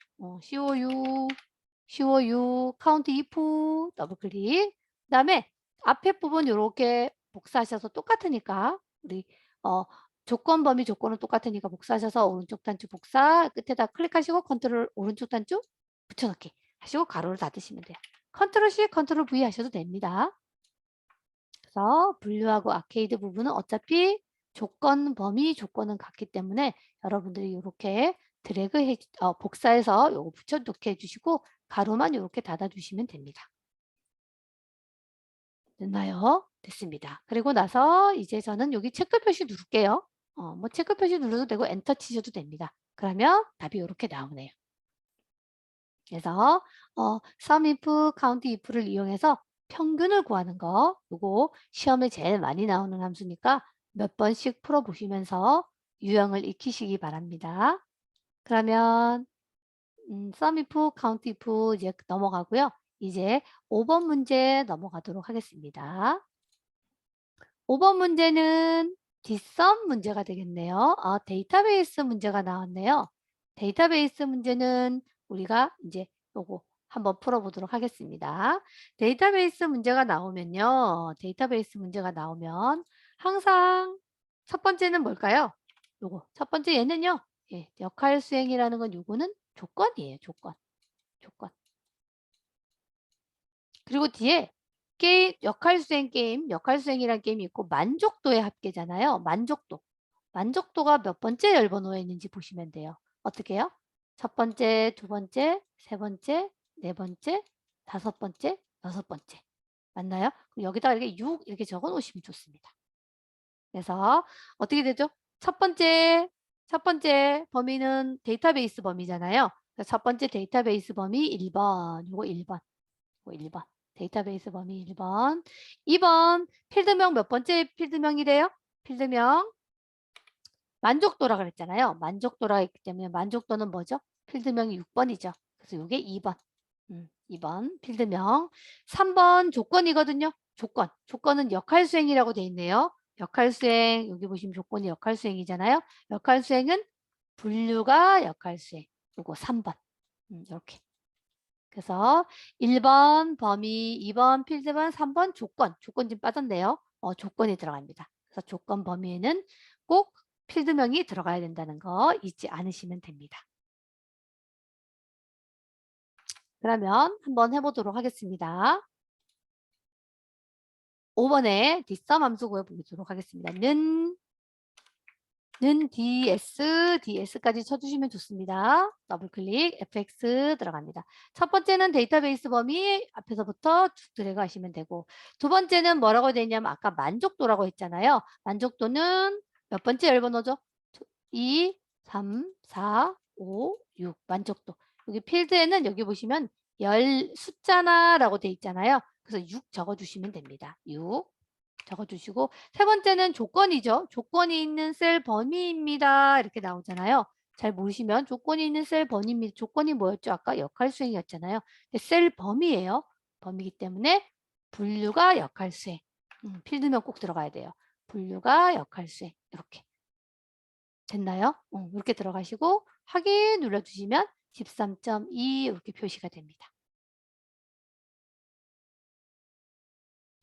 COU count if 더블 클릭. 그다음에 앞에 부분 요렇게 복사하셔서 똑같으니까 우리 조건 범위 조건은 똑같으니까 복사하셔서 오른쪽 단추 복사 끝에다 클릭하시고 컨트롤 오른쪽 단추 붙여넣기 하시고 가로를 닫으시면 돼요. 컨트롤 C, 컨트롤 V 하셔도 됩니다. 그래서 분류하고 아케이드 부분은 어차피 조건 범위 조건은 같기 때문에 여러분들이 이렇게 드래그 복사해서 요거 붙여넣기 해주시고 가로만 이렇게 닫아주시면 됩니다. 됐나요? 됐습니다. 그리고 나서 이제 저는 여기 체크 표시 누를게요. 뭐 체크 표시 눌러도 되고 엔터 치셔도 됩니다. 그러면 답이 이렇게 나오네요. 그래서 sum if, count if를 이용해서 평균을 구하는 거 요거 시험에 제일 많이 나오는 함수니까 몇 번씩 풀어보시면서 유형을 익히시기 바랍니다. 그러면 sum if, count if 이제 넘어가고요. 이제 5번 문제 넘어가도록 하겠습니다. 5번 문제는 뒷섬 문제가 되겠네요. 데이터베이스 문제가 나왔네요. 데이터베이스 문제는 우리가 이제 요거 한번 풀어보도록 하겠습니다. 데이터베이스 문제가 나오면요. 데이터베이스 문제가 나오면 항상 첫 번째는 뭘까요? 요거 첫 번째 얘는요. 예, 역할 수행이라는 건 요거는 조건이에요. 조건. 조건. 그리고 뒤에 게임, 역할 수행 게임, 역할 수행이라는 게임이 있고 만족도의 합계잖아요. 만족도. 만족도가 몇 번째 열 번호에 있는지 보시면 돼요. 어떻게 해요? 첫 번째, 두 번째, 세 번째, 네 번째, 다섯 번째, 여섯 번째. 맞나요? 그럼 여기다가 이렇게 6 이렇게 적어 놓으시면 좋습니다. 그래서 어떻게 되죠? 첫 번째 범위는 데이터베이스 범위잖아요. 그래서 첫 번째 데이터베이스 범위 1번, 요거 1번, 요거 1번. 데이터베이스 범위 1번. 2번 필드명 몇 번째 필드명이래요? 필드명 만족도라 그랬잖아요. 만족도라 했기 때문에 만족도는 뭐죠? 필드명이 6번이죠. 그래서 이게 2번. 2번 필드명. 3번 조건이거든요. 조건. 조건은 역할 수행이라고 돼 있네요. 역할 수행. 여기 보시면 조건이 역할 수행이잖아요. 역할 수행은 분류가 역할 수행. 요거 3번. 이렇게. 그래서 1번 범위, 2번 필드번, 3번 조건. 조건 좀 빠졌네요. 조건이 들어갑니다. 그래서 조건 범위에는 꼭 필드명이 들어가야 된다는 거 잊지 않으시면 됩니다. 그러면 한번 해보도록 하겠습니다. 5번에 뒷섬 함수 구해보도록 하겠습니다. 는 DS까지 쳐주시면 좋습니다. 더블클릭, fx 들어갑니다. 첫 번째는 데이터베이스 범위 앞에서부터 쭉 드래그 하시면 되고 두 번째는 뭐라고 되어 있냐면 아까 만족도라고 했잖아요. 만족도는 몇 번째 열번호죠? 2, 3, 4, 5, 6 만족도. 여기 필드에는 여기 보시면 열 숫자나 라고 되어 있잖아요. 그래서 6 적어주시면 됩니다. 6 적어주시고 세 번째는 조건이죠. 조건이 있는 셀 범위입니다. 이렇게 나오잖아요. 잘 모르시면 조건이 있는 셀 범위입니다. 조건이 뭐였죠? 아까 역할 수행이었잖아요. 셀 범위예요. 범위이기 때문에 분류가 역할 수행. 필드명 꼭 들어가야 돼요. 분류가 역할 수행. 이렇게. 됐나요? 이렇게 들어가시고 확인 눌러주시면 13.2 이렇게 표시가 됩니다.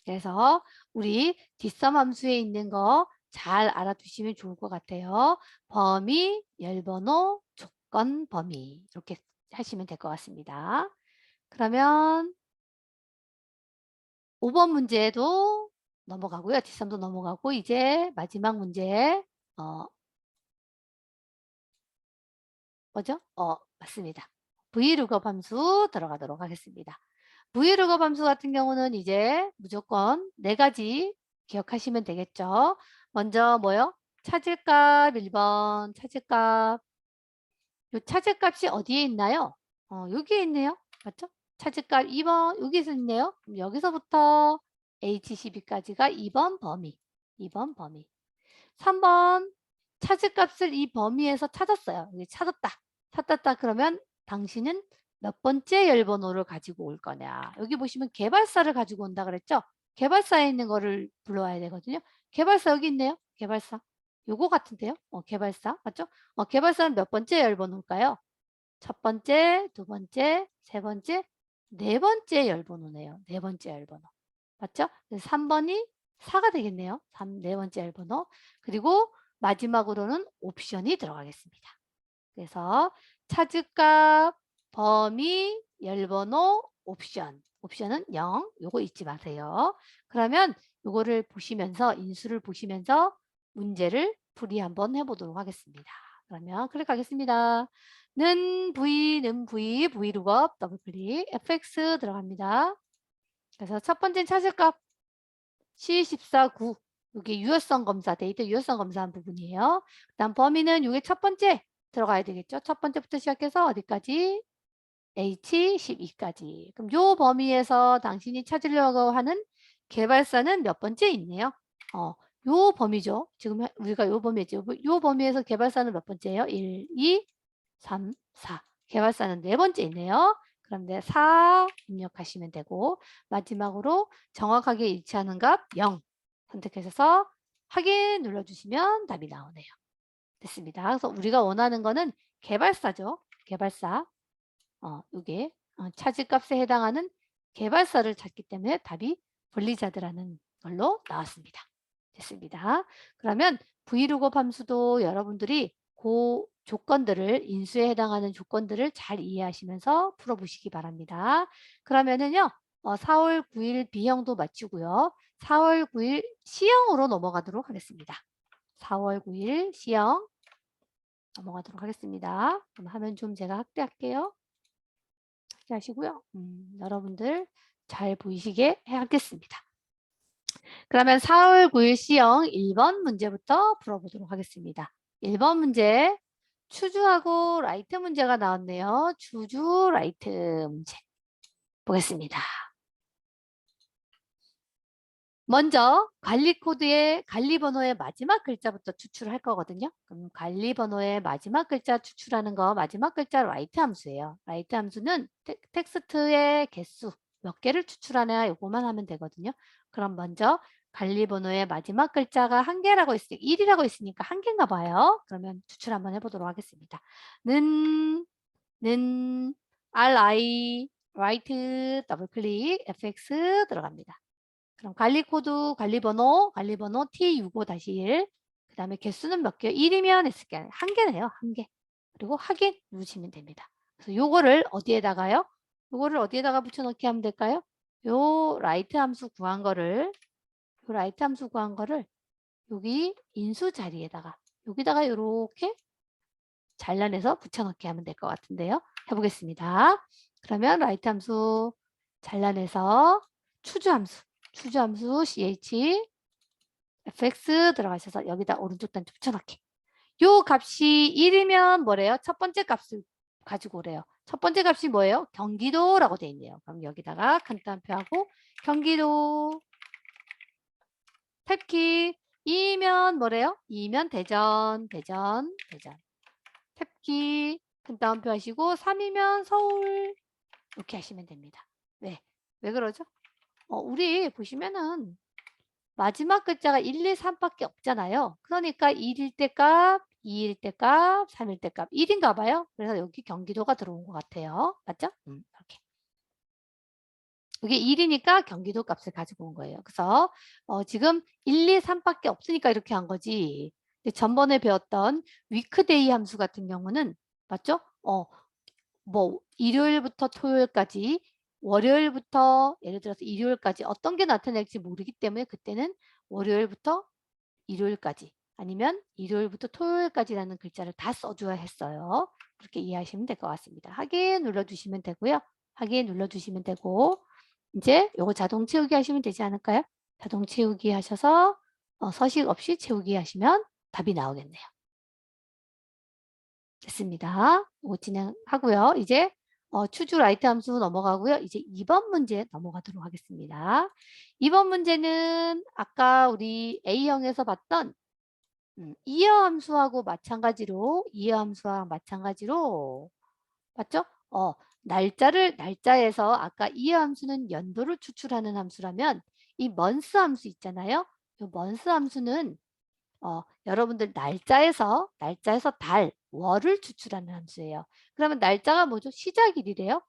그래서 우리 뒷섬 함수에 있는 거 잘 알아두시면 좋을 것 같아요. 범위, 열번호, 조건, 범위 이렇게 하시면 될 것 같습니다. 그러면 5번 문제도 넘어가고요. 뒷섬도 넘어가고 이제 마지막 문제 뭐죠? 맞습니다. Vlookup 함수 들어가도록 하겠습니다. Vlookup 함수 같은 경우는 이제 무조건 4가지 기억하시면 되겠죠. 먼저 뭐요? 찾을값 1번, 찾을값. 요 찾을값이 어디에 있나요? 여기에 있네요. 맞죠? 찾을값 2번 여기서 있네요. 그럼 여기서부터 HCB까지가 2번 범위. 2번 범위. 3번 찾을값을 이 범위에서 찾았어요. 여기 찾았다. 찾았다 그러면 당신은 몇 번째 열번호를 가지고 올 거냐. 여기 보시면 개발사를 가지고 온다 그랬죠? 개발사에 있는 거를 불러와야 되거든요. 개발사 여기 있네요. 개발사. 요거 같은데요. 개발사. 맞죠? 개발사는 몇 번째 열번호일까요? 첫 번째, 두 번째, 세 번째, 네 번째 열번호네요. 네 번째 열번호. 맞죠? 그래서 3번이 4가 되겠네요. 네 번째 열번호. 그리고 마지막으로는 옵션이 들어가겠습니다. 그래서 차즈값, 범위, 열번호, 옵션. 옵션은 0. 요거 잊지 마세요. 그러면 요거를 보시면서 인수를 보시면서 문제를 풀이 한번 해보도록 하겠습니다. 그러면 클릭하겠습니다. 는 V, V룩업, 더블 클릭, fx 들어갑니다. 그래서 첫 번째는 차즈값 C14, 9. 이게 유효성 검사, 데이터 유효성 검사한 부분이에요. 그 다음 범위는 이게 첫 번째 들어가야 되겠죠. 첫 번째부터 시작해서 어디까지? H12까지. 그럼 요 범위에서 당신이 찾으려고 하는 개발사는 몇 번째 있네요? 요 범위죠. 지금 우리가 요 범위죠. 요 범위에서 개발사는 몇 번째예요? 1, 2, 3, 4. 개발사는 네 번째 있네요. 그럼 4 입력하시면 되고 마지막으로 정확하게 일치하는 값 0 선택하셔서 확인 눌러주시면 답이 나오네요. 됐습니다. 그래서 우리가 원하는 거는 개발사죠. 개발사. 요게 차지값에 해당하는 개발사를 찾기 때문에 답이 분리자드라는 걸로 나왔습니다. 됐습니다. 그러면 브이로그 함수도 여러분들이 그 조건들을 인수에 해당하는 조건들을 잘 이해하시면서 풀어보시기 바랍니다. 그러면은요 4월 9일 B형도 마치고요. 4월 9일 C형으로 넘어가도록 하겠습니다. 4월 9일 C형 넘어가도록 하겠습니다. 그럼 화면 좀 제가 확대할게요. 하시고요. 여러분들 잘 보이시게 하겠습니다. 그러면 4월 9일 C형 1번 문제부터 풀어보도록 하겠습니다. 1번 문제 추주하고 라이트 문제가 나왔네요. 추주 라이트 문제 보겠습니다. 먼저 관리 코드의 관리 번호의 마지막 글자부터 추출할 거거든요. 그럼 관리 번호의 마지막 글자 추출하는 거 마지막 글자 라이트 함수예요. 라이트 함수는 텍스트의 개수 몇 개를 추출하냐 요거만 하면 되거든요. 그럼 먼저 관리 번호의 마지막 글자가 한 개라고 있으니까 1이라고 있으니까 한 개인가 봐요. 그러면 추출 한번 해보도록 하겠습니다. 는 ri 라이트 더블 클릭 fx 들어갑니다. 그럼 관리 코드, 관리 번호 T65-1. 그 다음에 개수는 몇 개? 1이면 했을 게 한 개네요. 한 개. 그리고 확인 누르시면 됩니다. 그래서 요거를 어디에다가요? 요거를 어디에다가 붙여넣기 하면 될까요? 요 라이트 함수 구한 거를 여기 인수 자리에다가 여기다가 요렇게 잘라내서 붙여넣기 하면 될 것 같은데요. 해보겠습니다. 그러면 라이트 함수 잘라내서 추주 함수 ch fx 들어가셔서 여기다 오른쪽 단추 붙여넣기. 요 값이 1이면 뭐래요? 첫 번째 값을 가지고 오래요. 첫 번째 값이 뭐예요? 경기도라고 되어 있네요. 그럼 여기다가 간단표하고 경기도 탭키 2면 뭐래요? 2면 대전 탭키 간단표 하시고 3이면 서울 이렇게 하시면 됩니다. 네. 왜 그러죠? 우리 보시면은 마지막 글자가 1, 2, 3밖에 없잖아요. 그러니까 1일 때 값, 2일 때 값, 3일 때 값, 1인가 봐요. 그래서 여기 경기도가 들어온 것 같아요. 맞죠? 이렇게. 이게 1이니까 경기도 값을 가지고 온 거예요. 그래서 지금 1, 2, 3밖에 없으니까 이렇게 한 거지. 전번에 배웠던 위크데이 함수 같은 경우는 맞죠? 뭐 일요일부터 토요일까지 월요일부터 예를 들어서 일요일까지 어떤 게 나타날지 모르기 때문에 그때는 월요일부터 일요일까지 아니면 일요일부터 토요일까지라는 글자를 다 써줘야 했어요. 그렇게 이해하시면 될 것 같습니다. 확인 눌러주시면 되고요. 확인 눌러주시면 되고 이제 요거 자동 채우기 하시면 되지 않을까요? 자동 채우기 하셔서 서식 없이 채우기 하시면 답이 나오겠네요. 됐습니다. 이거 진행하고요. 이제 추주 라이트 함수 넘어가고요. 이제 2번 문제 넘어가도록 하겠습니다. 2번 문제는 아까 우리 A형에서 봤던 이어 함수하고 마찬가지로 맞죠? 날짜에서 아까 이어 함수는 연도를 추출하는 함수라면 이 month 함수 있잖아요. 이 month 함수는 여러분들 날짜에서 달, 월을 추출하는 함수예요. 그러면 날짜가 뭐죠? 시작일이래요.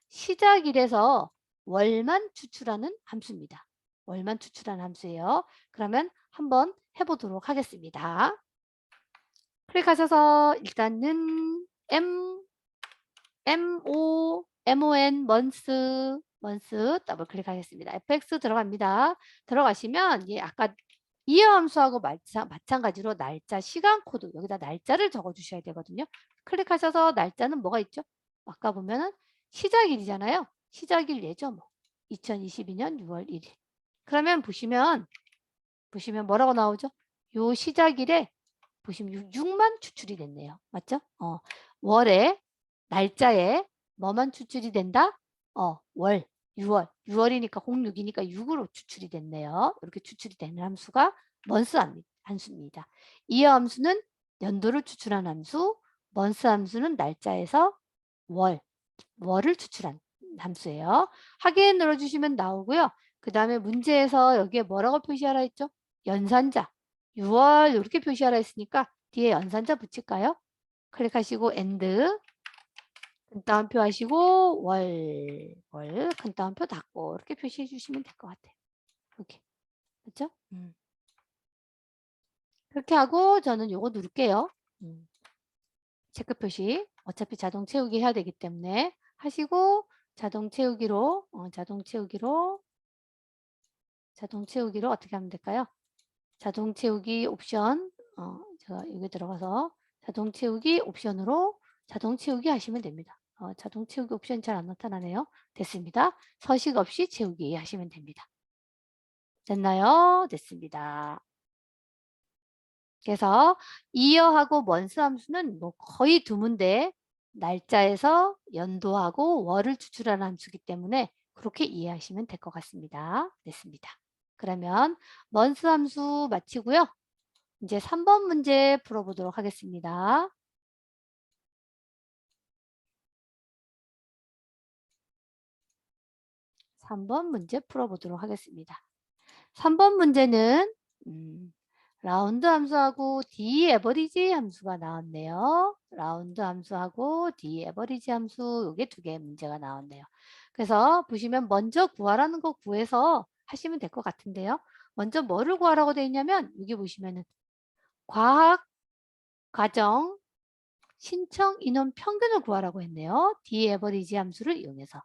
시작일에서 월만 추출하는 함수입니다. 월만 추출하는 함수예요. 그러면 한번 해보도록 하겠습니다. 클릭하셔서 일단은 MON month 더블 클릭하겠습니다. fx 들어갑니다. 들어가시면 아까 이어 함수하고 마찬가지로 날짜, 시간 코드 여기다 날짜를 적어 주셔야 되거든요. 클릭하셔서 날짜는 뭐가 있죠? 아까 보면은 시작일이잖아요. 시작일 예죠. 뭐 2022년 6월 1일. 그러면 보시면 뭐라고 나오죠? 요 시작일에 보시면 6만 추출이 됐네요. 맞죠? 월에 날짜에 뭐만 추출이 된다? 월 6월이니까 06이니까 6으로 추출이 됐네요. 이렇게 추출이 되는 함수가 먼스 함수입니다. 이 함수는 연도를 추출한 함수, 먼스 함수는 날짜에서 월을 추출한 함수예요. 확인 눌러주시면 나오고요. 그 다음에 문제에서 여기에 뭐라고 표시하라 했죠? 연산자. 6월 이렇게 표시하라 했으니까 뒤에 연산자 붙일까요? 클릭하시고 AND 큰 따옴표 하시고 월 큰 따옴표 닫고 이렇게 표시해 주시면 될 것 같아요. 이렇게. 그렇죠? 그렇게 하고 저는 요거 누를게요. 체크 표시. 어차피 자동 채우기 해야 되기 때문에 하시고 자동 채우기로 자동 채우기로 어떻게 하면 될까요? 자동 채우기 옵션 제가 여기 들어가서 자동 채우기 옵션으로 자동 채우기 하시면 됩니다. 자동 채우기 옵션이 잘 안 나타나네요. 됐습니다. 서식 없이 채우기 하시면 됩니다. 됐나요? 됐습니다. 그래서 이어하고 먼스 함수는 뭐 거의 드문데 날짜에서 연도하고 월을 추출하는 함수이기 때문에 그렇게 이해하시면 될 것 같습니다. 됐습니다. 그러면 먼스 함수 마치고요. 이제 3번 문제 풀어보도록 하겠습니다. 3번 문제 풀어보도록 하겠습니다. 3번 문제는 라운드 함수하고 D 에버리지 함수가 나왔네요. 라운드 함수하고 D 에버리지 함수 요게 두 개의 문제가 나왔네요. 그래서 보시면 먼저 구하라는 거 구해서 하시면 될 것 같은데요. 먼저 뭐를 구하라고 되어 있냐면 여기 보시면은 과학, 과정, 신청 인원 평균을 구하라고 했네요. D 에버리지 함수를 이용해서.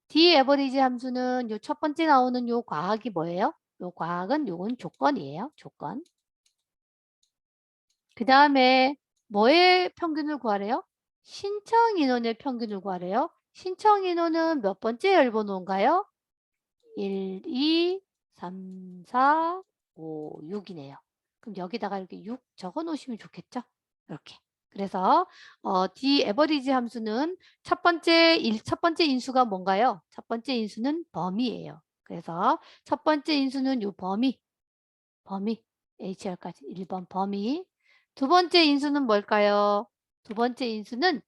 D 에버리지 함수는 요 첫 번째 나오는 요 과학이 뭐예요? 요 과학은 요건 조건이에요. 조건. 그 다음에 뭐의 평균을 구하래요? 신청 인원의 평균을 구하래요. 신청 인원은 몇 번째 열번호인가요? 1, 2, 3, 4, 5, 6이네요. 그럼 여기다가 이렇게 6 적어 놓으시면 좋겠죠? 이렇게. 그래서 D 에버리지 함수는 첫 번째 인수가 뭔가요? 첫 번째 인수는 범위예요. 그래서 첫 번째 인수는 요 범위 HR까지 1번 범위. 두 번째 인수는 뭘까요? 두 번째 인수는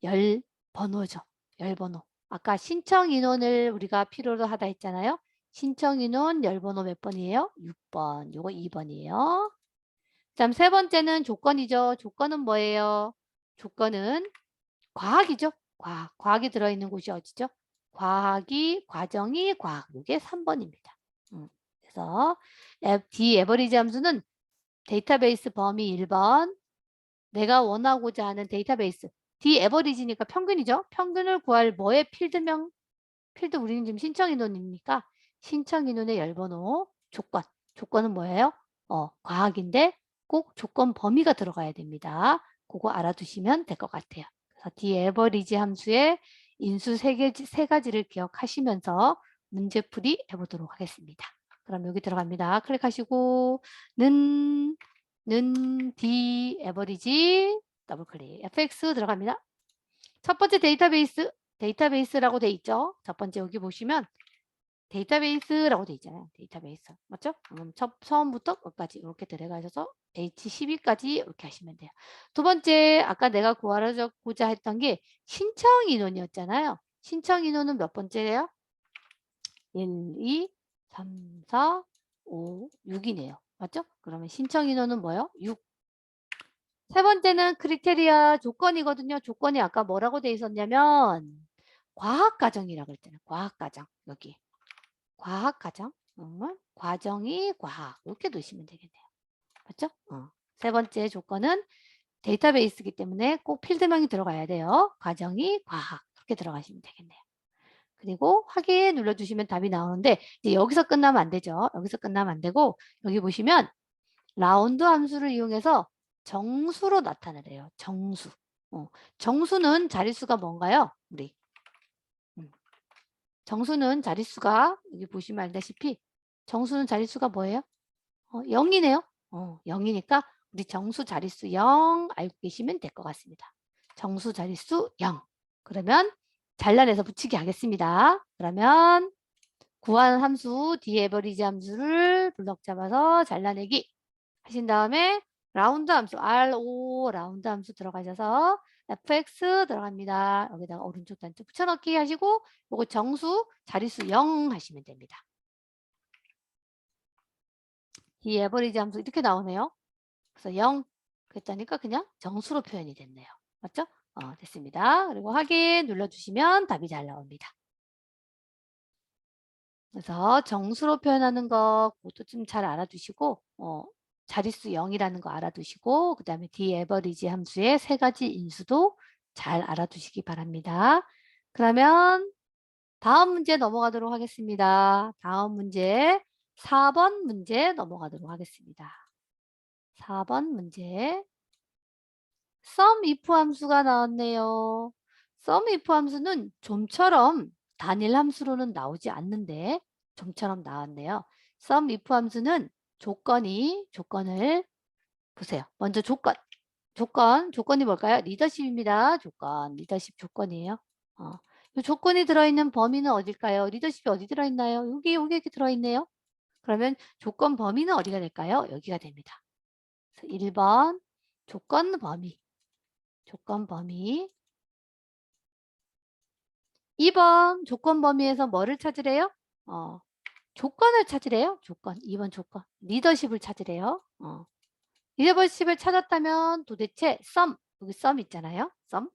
열 번호죠. 열 번호. 아까 신청 인원을 우리가 필요로 하다 했잖아요. 신청 인원 열 번호 몇 번이에요? 6번. 요거 2번이에요. 그다음 세 번째는 조건이죠. 조건은 뭐예요? 조건은 과학이죠. 과학이 들어있는 곳이 어디죠? 과정이 과학. 이게 3번입니다. 그래서 D 에버리지 함수는 데이터베이스 범위 1번, 내가 원하고자 하는 데이터베이스. D 에버리지니까 평균이죠. 평균을 구할 뭐의 필드명? 필드 우리는 지금 신청 인원이니까 신청 인원의 열번호 조건. 조건은 뭐예요? 과학인데 꼭 조건 범위가 들어가야 됩니다. 그거 알아두시면 될 것 같아요. 그래서 D 에버리지 함수의 인수 세 가지를 기억하시면서 문제풀이 해보도록 하겠습니다. 그럼 여기 들어갑니다. 클릭하시고 는 D 에버리지 더블 클릭 fx 들어갑니다. 첫 번째 데이터베이스라고 돼 있죠. 첫 번째 여기 보시면 데이터베이스라고 돼 있잖아요. 데이터베이스 맞죠? 그럼 처음부터 끝까지 이렇게 들어가셔서 H12까지 이렇게 하시면 돼요. 두 번째 아까 내가 구하고자 했던 게 신청 인원이었잖아요. 신청 인원은 몇 번째예요? 1, 2, 3, 4, 5, 6이네요. 맞죠? 그러면 신청 인원은 뭐예요? 6. 세 번째는 크리테리아 조건이거든요. 조건이 아까 뭐라고 돼 있었냐면 과학과정이라고 했잖아요. 과학과정. 여기. 과학과정. 과정이 과학. 이렇게 놓으시면 되겠네요. 맞죠? 세 번째 조건은 데이터베이스이기 때문에 꼭 필드명이 들어가야 돼요. 과정이 과학. 그렇게 들어가시면 되겠네요. 그리고 확인 눌러주시면 답이 나오는데 이제 여기서 끝나면 안 되죠. 여기서 끝나면 안 되고 여기 보시면 라운드 함수를 이용해서 정수로 나타내래요. 정수. 정수는 자릿수가 뭔가요? 우리 정수는 자릿수가 여기 보시면 알다시피 정수는 자릿수가 뭐예요? 0이네요. 0이니까 우리 정수 자릿수 0 알고 계시면 될 것 같습니다. 정수 자릿수 0. 그러면 잘라내서 붙이기 하겠습니다. 그러면 구한 함수 d에버리지 함수를 블럭 잡아서 잘라내기 하신 다음에 라운드 함수 RO 라운드 함수 들어가셔서 fx 들어갑니다. 여기다가 오른쪽 단추 붙여넣기 하시고 요거 정수 자릿수 0 하시면 됩니다. d에버리지 함수 이렇게 나오네요. 그래서 0 그랬다니까 그냥 정수로 표현이 됐네요. 맞죠? 됐습니다. 그리고 확인 눌러주시면 답이 잘 나옵니다. 그래서 정수로 표현하는 거 그것도 좀 잘 알아두시고 자릿수 0이라는 거 알아두시고 그 다음에 d에버리지 함수의 세 가지 인수도 잘 알아두시기 바랍니다. 그러면 다음 문제 넘어가도록 하겠습니다. 다음 문제 4번 문제 넘어가도록 하겠습니다. 4번 문제 sum if 함수가 나왔네요. sum if 함수는 좀처럼 단일 함수로는 나오지 않는데 좀처럼 나왔네요. sum if 함수는 조건을 보세요. 먼저 조건이 뭘까요? 리더십입니다. 리더십 조건이에요. 이 조건이 들어있는 범위는 어딜까요? 리더십이 어디 들어있나요? 여기 이렇게 들어있네요. 그러면 조건 범위는 어디가 될까요? 여기가 됩니다. 1번 조건 범위. 2번 조건 범위에서 뭐를 찾으래요? 조건을 찾으래요. 2번 조건. 리더십을 찾으래요. 리더십을 찾았다면 도대체 여기 sum 있잖아요. sum.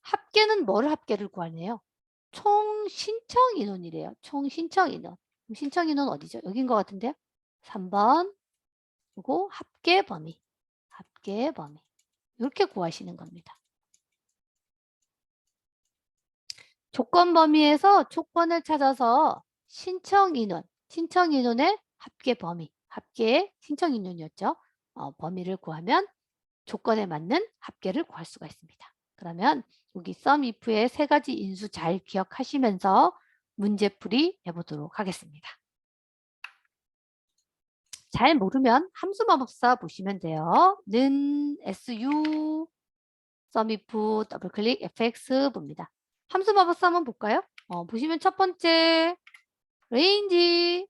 합계는 뭐를 합계를 구하네요? 총 신청 인원이래요. 총 신청 인원. 그럼 신청 인원 어디죠? 여긴 것 같은데요. 3번. 그리고 합계 범위. 이렇게 구하시는 겁니다. 조건 범위에서 조건을 찾아서 신청 인원의 합계 범위, 신청 인원이었죠. 범위를 구하면 조건에 맞는 합계를 구할 수가 있습니다. 그러면 여기 sum if의 세 가지 인수 잘 기억하시면서 문제풀이 해보도록 하겠습니다. 잘 모르면 함수 마법사 보시면 돼요. 는 su sum if 더블 클릭 fx 봅니다. 함수 마법사 한번 볼까요? 보시면 첫 번째 레인지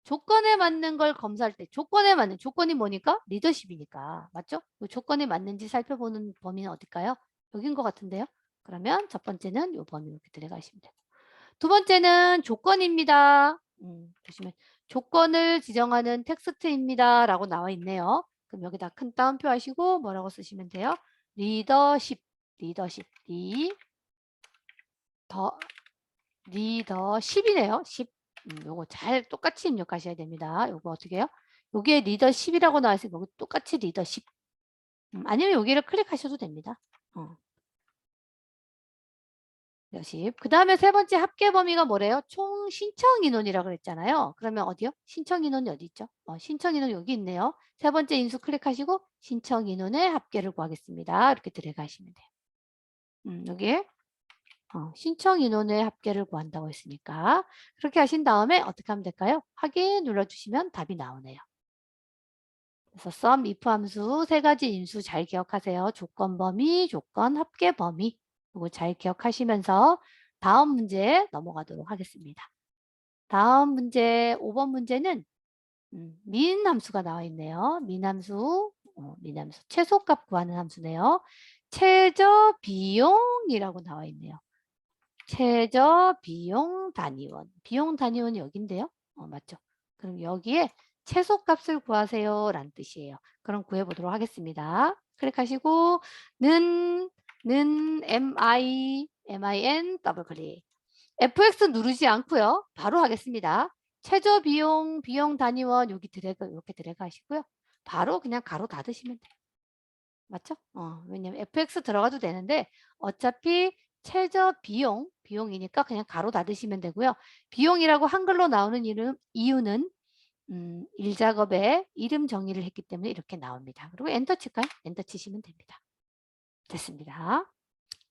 조건에 맞는 걸 검사할 때 조건이 뭐니까? 리더십이니까. 맞죠? 그 조건에 맞는지 살펴보는 범위는 어딜까요? 여긴 것 같은데요. 그러면 첫 번째는 이 범위 이렇게 들어가시면 되고 두 번째는 조건입니다. 보시면 조건을 지정하는 텍스트입니다. 라고 나와 있네요. 그럼 여기다 큰 따옴표 하시고 뭐라고 쓰시면 돼요? 리더십 리더십이네요. 10. 요거 잘 똑같이 입력하셔야 됩니다. 요거 어떻게 해요? 요게 리더십이라고 나와 있으니까 요거 똑같이 리더십. 아니면 여기를 클릭하셔도 됩니다. 리더십. 그 다음에 세 번째 합계 범위가 뭐래요? 총 신청 인원이라고 그랬잖아요. 그러면 어디요? 신청 인원이 어디 있죠? 신청 인원 여기 있네요. 세 번째 인수 클릭하시고 신청 인원의 합계를 구하겠습니다. 이렇게 들어가시면 돼요. 여기에 신청 인원의 합계를 구한다고 했으니까 그렇게 하신 다음에 어떻게 하면 될까요? 확인 눌러주시면 답이 나오네요. 그래서 sum if 함수 세 가지 인수 잘 기억하세요. 조건 범위, 조건 합계 범위 이거 잘 기억하시면서 다음 문제 넘어가도록 하겠습니다. 다음 문제 5번 문제는 민 함수가 나와 있네요. 민 함수 최소값 구하는 함수네요. 최저 비용이라고 나와 있네요. 최저 비용 단위원. 비용 단위원이 여긴데요. 맞죠? 그럼 여기에 최소값을 구하세요 라는 뜻이에요. 그럼 구해보도록 하겠습니다. 클릭하시고 는 min 더블 클릭. fx 누르지 않고요. 바로 하겠습니다. 최저 비용 단위원 여기 드래그 이렇게 드래그 하시고요. 바로 그냥 가로 닫으시면 돼요. 맞죠? 왜냐면 fx 들어가도 되는데 어차피 최저 비용이니까 그냥 가로 닫으시면 되고요. 비용이라고 한글로 나오는 이유는 일 작업에 이름 정의를 했기 때문에 이렇게 나옵니다. 그리고 엔터 칠까요? 엔터 치시면 됩니다. 됐습니다.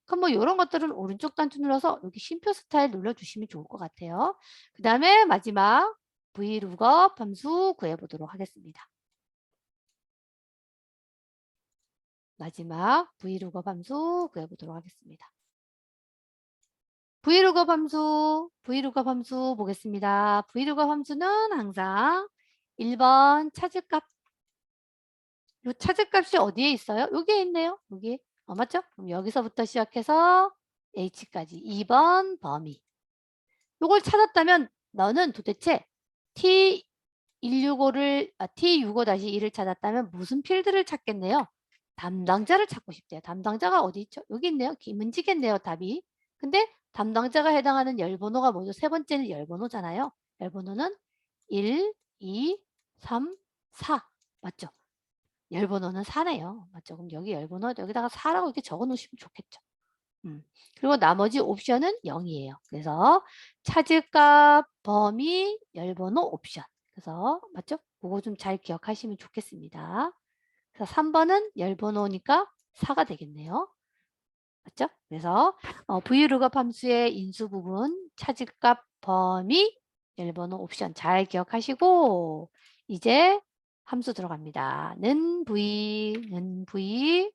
그럼 뭐 요런 것들은 오른쪽 단추 눌러서 여기 쉼표 스타일 눌러주시면 좋을 것 같아요. 그 다음에 마지막 VLOOKUP 함수 구해보도록 하겠습니다. 마지막 VLOOKUP 함수 구해보도록 하겠습니다. VLOOKUP 함수 보겠습니다. VLOOKUP 함수는 항상 1번 찾을값. 요 찾을값이 어디에 있어요? 여기에 있네요. 여기. 맞죠? 그럼 여기서부터 시작해서 H까지 2번 범위. 요걸 찾았다면 너는 도대체 T652를 찾았다면 무슨 필드를 찾겠네요? 담당자를 찾고 싶대요. 담당자가 어디 있죠? 여기 있네요. 김은지겠네요. 답이. 근데 담당자가 해당하는 열번호가 뭐죠? 세 번째는 열번호잖아요. 열번호는 1, 2, 3, 4. 맞죠? 열번호는 4네요. 맞죠? 그럼 여기 열번호 여기다가 4라고 이렇게 적어 놓으시면 좋겠죠. 그리고 나머지 옵션은 0이에요. 그래서 찾을값, 범위, 열번호, 옵션. 그래서 맞죠? 그거 좀 잘 기억하시면 좋겠습니다. 그래서 3번은 열번호니까 4가 되겠네요. 맞죠? 그래서 VLOOKUP 함수의 인수 부분, 찾을값, 범위, 열번호, 옵션 잘 기억하시고 이제 함수 들어갑니다. 는 VLOOKUP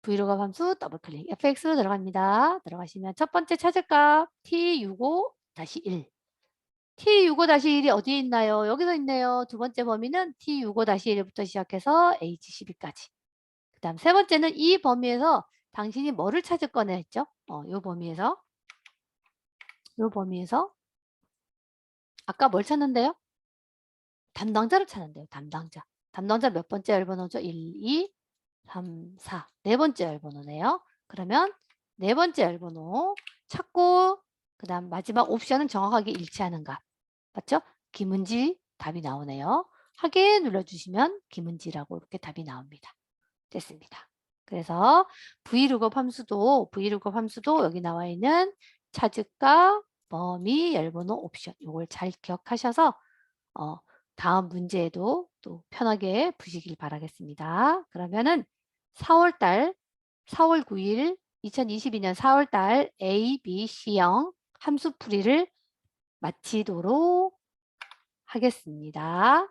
함수 더블 클릭 fx 들어갑니다. 들어가시면 첫 번째 찾을값 T65-1 T65-1이 어디에 있나요? 여기서 있네요. 두 번째 범위는 T65-1부터 시작해서 H12까지. 그 다음 세 번째는 이 범위에서 당신이 뭐를 찾을 거냐 했죠? 요 범위에서 아까 뭘 찾는데요? 담당자를 찾는데요. 담당자 몇 번째 열번호죠? 1, 2, 3, 4. 네 번째 열번호네요. 그러면 네 번째 열번호 찾고 그 다음 마지막 옵션은 정확하게 일치하는 값. 맞죠? 김은지 답이 나오네요. 확인 눌러주시면 김은지라고 이렇게 답이 나옵니다. 됐습니다. 그래서 VLOOKUP 함수도 여기 나와 있는 찾을값, 범위, 열번호, 옵션 이걸 잘 기억하셔서 다음 문제에도 또 편하게 푸시길 바라겠습니다. 그러면은 4월 9일 2022년 4월달 A, B, C형 함수풀이를 마치도록 하겠습니다.